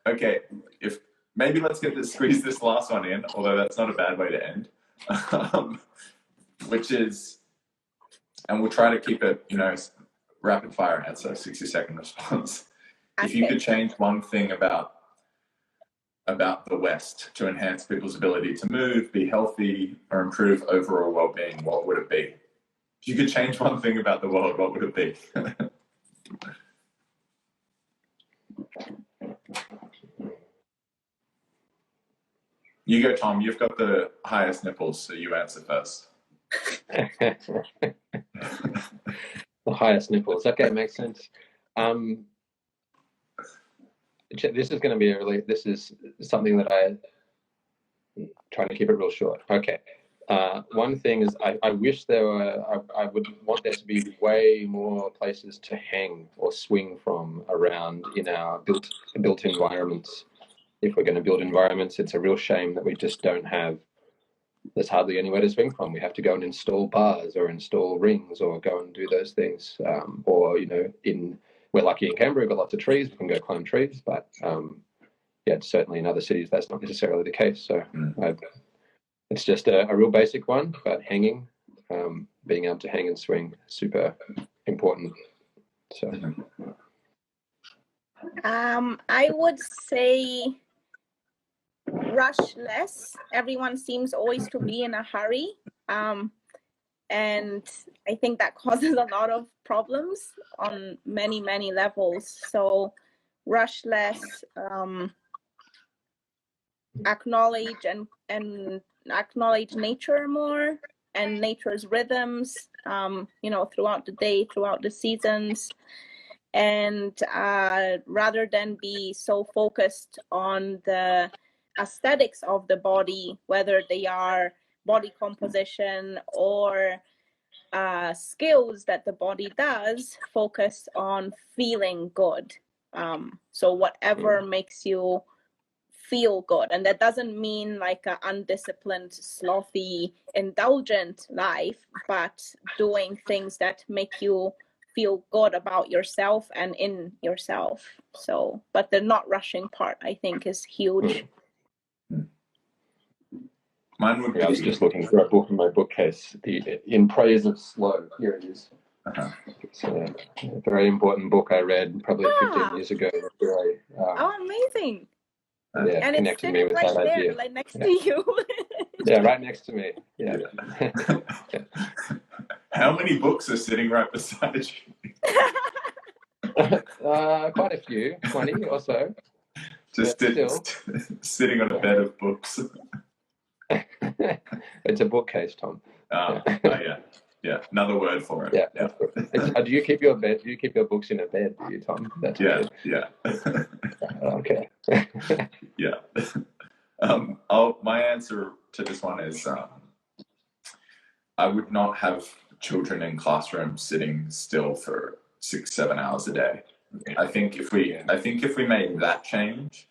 Okay, maybe let's squeeze this last one in, although that's not a bad way to end. Which is, and we'll try to keep it, rapid fire answer, 60-second response. Okay. If you could change one thing about the West to enhance people's ability to move, be healthy, or improve overall well-being, what would it be? If you could change one thing about the world, what would it be? You go, Tom. You've got the highest nipples, so you answer first. The highest nipples. Okay, makes sense. This is going to be this is something that I try to keep it real short. Okay. One thing is I wish I would want there to be way more places to hang or swing from around in our built environments. If we're going to build environments, it's a real shame that we just don't have, there's hardly anywhere to swing from. We have to go and install bars or install rings or go and do those things. Or, we're lucky in Canberra, we've got lots of trees, we can go climb trees, but certainly in other cities, that's not necessarily the case. So it's just a real basic one, but hanging, being able to hang and swing, super important. So I would say rush less. Everyone seems always to be in a hurry. And I think that causes a lot of problems on many, many levels. So rush less, acknowledge and acknowledge nature more and nature's rhythms, throughout the day, throughout the seasons. And rather than be so focused on the aesthetics of the body, whether they are body composition or skills that the body does, focus on feeling good. So whatever makes you feel good, and that doesn't mean like an undisciplined, slothy, indulgent life, but doing things that make you feel good about yourself and in yourself. So, but the not rushing part, I think, is huge. Mine would be... I was just looking for a book in my bookcase, In Praise of Slow. Here it is. It's a very important book I read probably 15 years ago. Oh, amazing. Yeah, and connected it's me with right that there, idea. like next to you. Yeah, right next to me. Yeah. How many books are sitting right beside you? Quite a few, 20 or so. Just sitting on a bed of books. It's a bookcase, Tom. Yeah. Another word for it. Yeah. Do you keep your books in a bed? Do you, Tom? That's weird. Yeah. Okay. Yeah. My answer to this one is I would not have children in classrooms sitting still for 6-7 hours a day. I think if we made that change,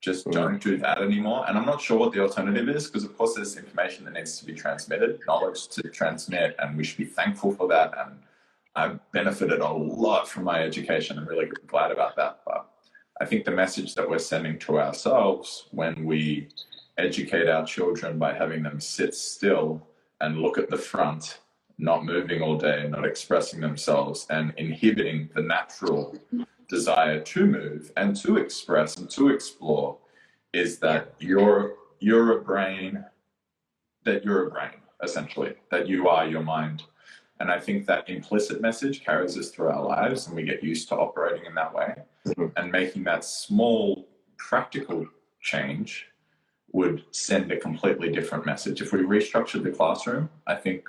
just don't do that anymore. And I'm not sure what the alternative is, because of course there's information that needs to be transmitted, knowledge to transmit, and we should be thankful for that. And I've benefited a lot from my education. I'm really glad about that. But I think the message that we're sending to ourselves when we educate our children by having them sit still and look at the front, not moving all day, not expressing themselves, and inhibiting the natural desire to move and to express and to explore, is that you're a brain, essentially, that you are your mind. And I think that implicit message carries us through our lives, and we get used to operating in that way. And making that small practical change would send a completely different message. If we restructured the classroom, I think,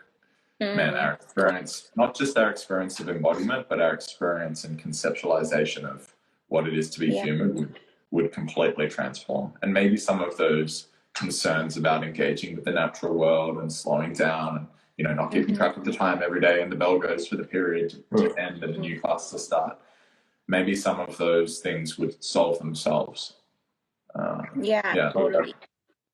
man, our experience, not just our experience of embodiment, but our experience and conceptualization of what it is to be human would completely transform. And maybe some of those concerns about engaging with the natural world and slowing down and, not keeping track of the time every day, and the bell goes for the period to end and the new class to start. Maybe some of those things would solve themselves. Totally.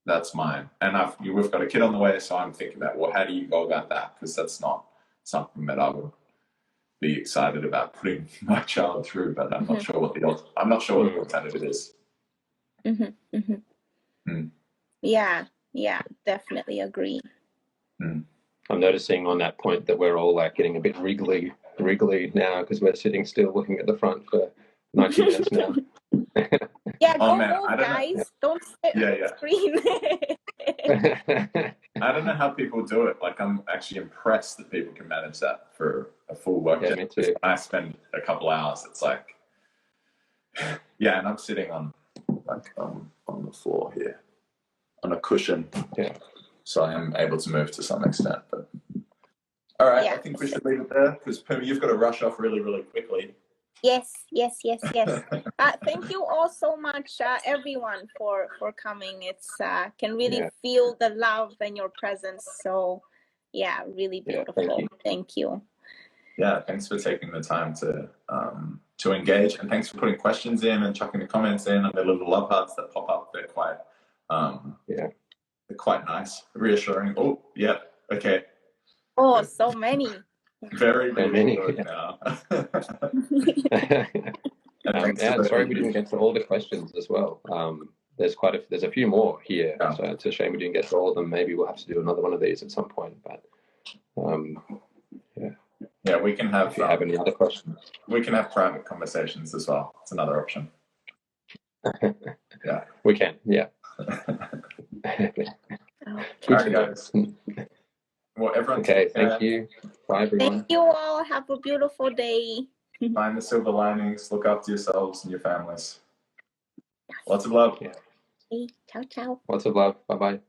That's mine. And we've got a kid on the way, so I'm thinking about, well, how do you go about that? Because that's not something that I would be excited about putting my child through, but I'm not sure what the alternative is. Yeah, definitely agree. I'm noticing on that point that we're all like getting a bit wriggly now, because we're sitting still looking at the front for 90 minutes now. Go move, guys. Don't sit on the screen. I don't know how people do it. Like, I'm actually impressed that people can manage that for a full work day. Me too. When I spend a couple hours, it's like, and I'm sitting on the floor here, on a cushion. Yeah. So I am able to move to some extent. But all right, I think we should leave it there, because Puma, you've got to rush off really, really quickly. Yes. Thank you all so much, everyone, for coming. It's can really feel the love and your presence. So really beautiful. Thank you. Yeah, thanks for taking the time to engage, and thanks for putting questions in and chucking the comments in, and the little love hearts that pop up. They're quite they're quite nice, reassuring. Oh yeah, okay. Oh, so many. Very many now. Sorry we didn't get to all the questions as well. There's a few more here, so it's a shame we didn't get to all of them. Maybe we'll have to do another one of these at some point. But we can have. If you have any other questions, we can have private conversations as well. It's another option. We can. Yeah. All right, guys. Well, everyone. Okay, thank you. Bye, everyone. Thank you all. Have a beautiful day. Find the silver linings. Look after yourselves and your families. Lots of love. Yeah. Ciao, ciao. Lots of love. Bye-bye.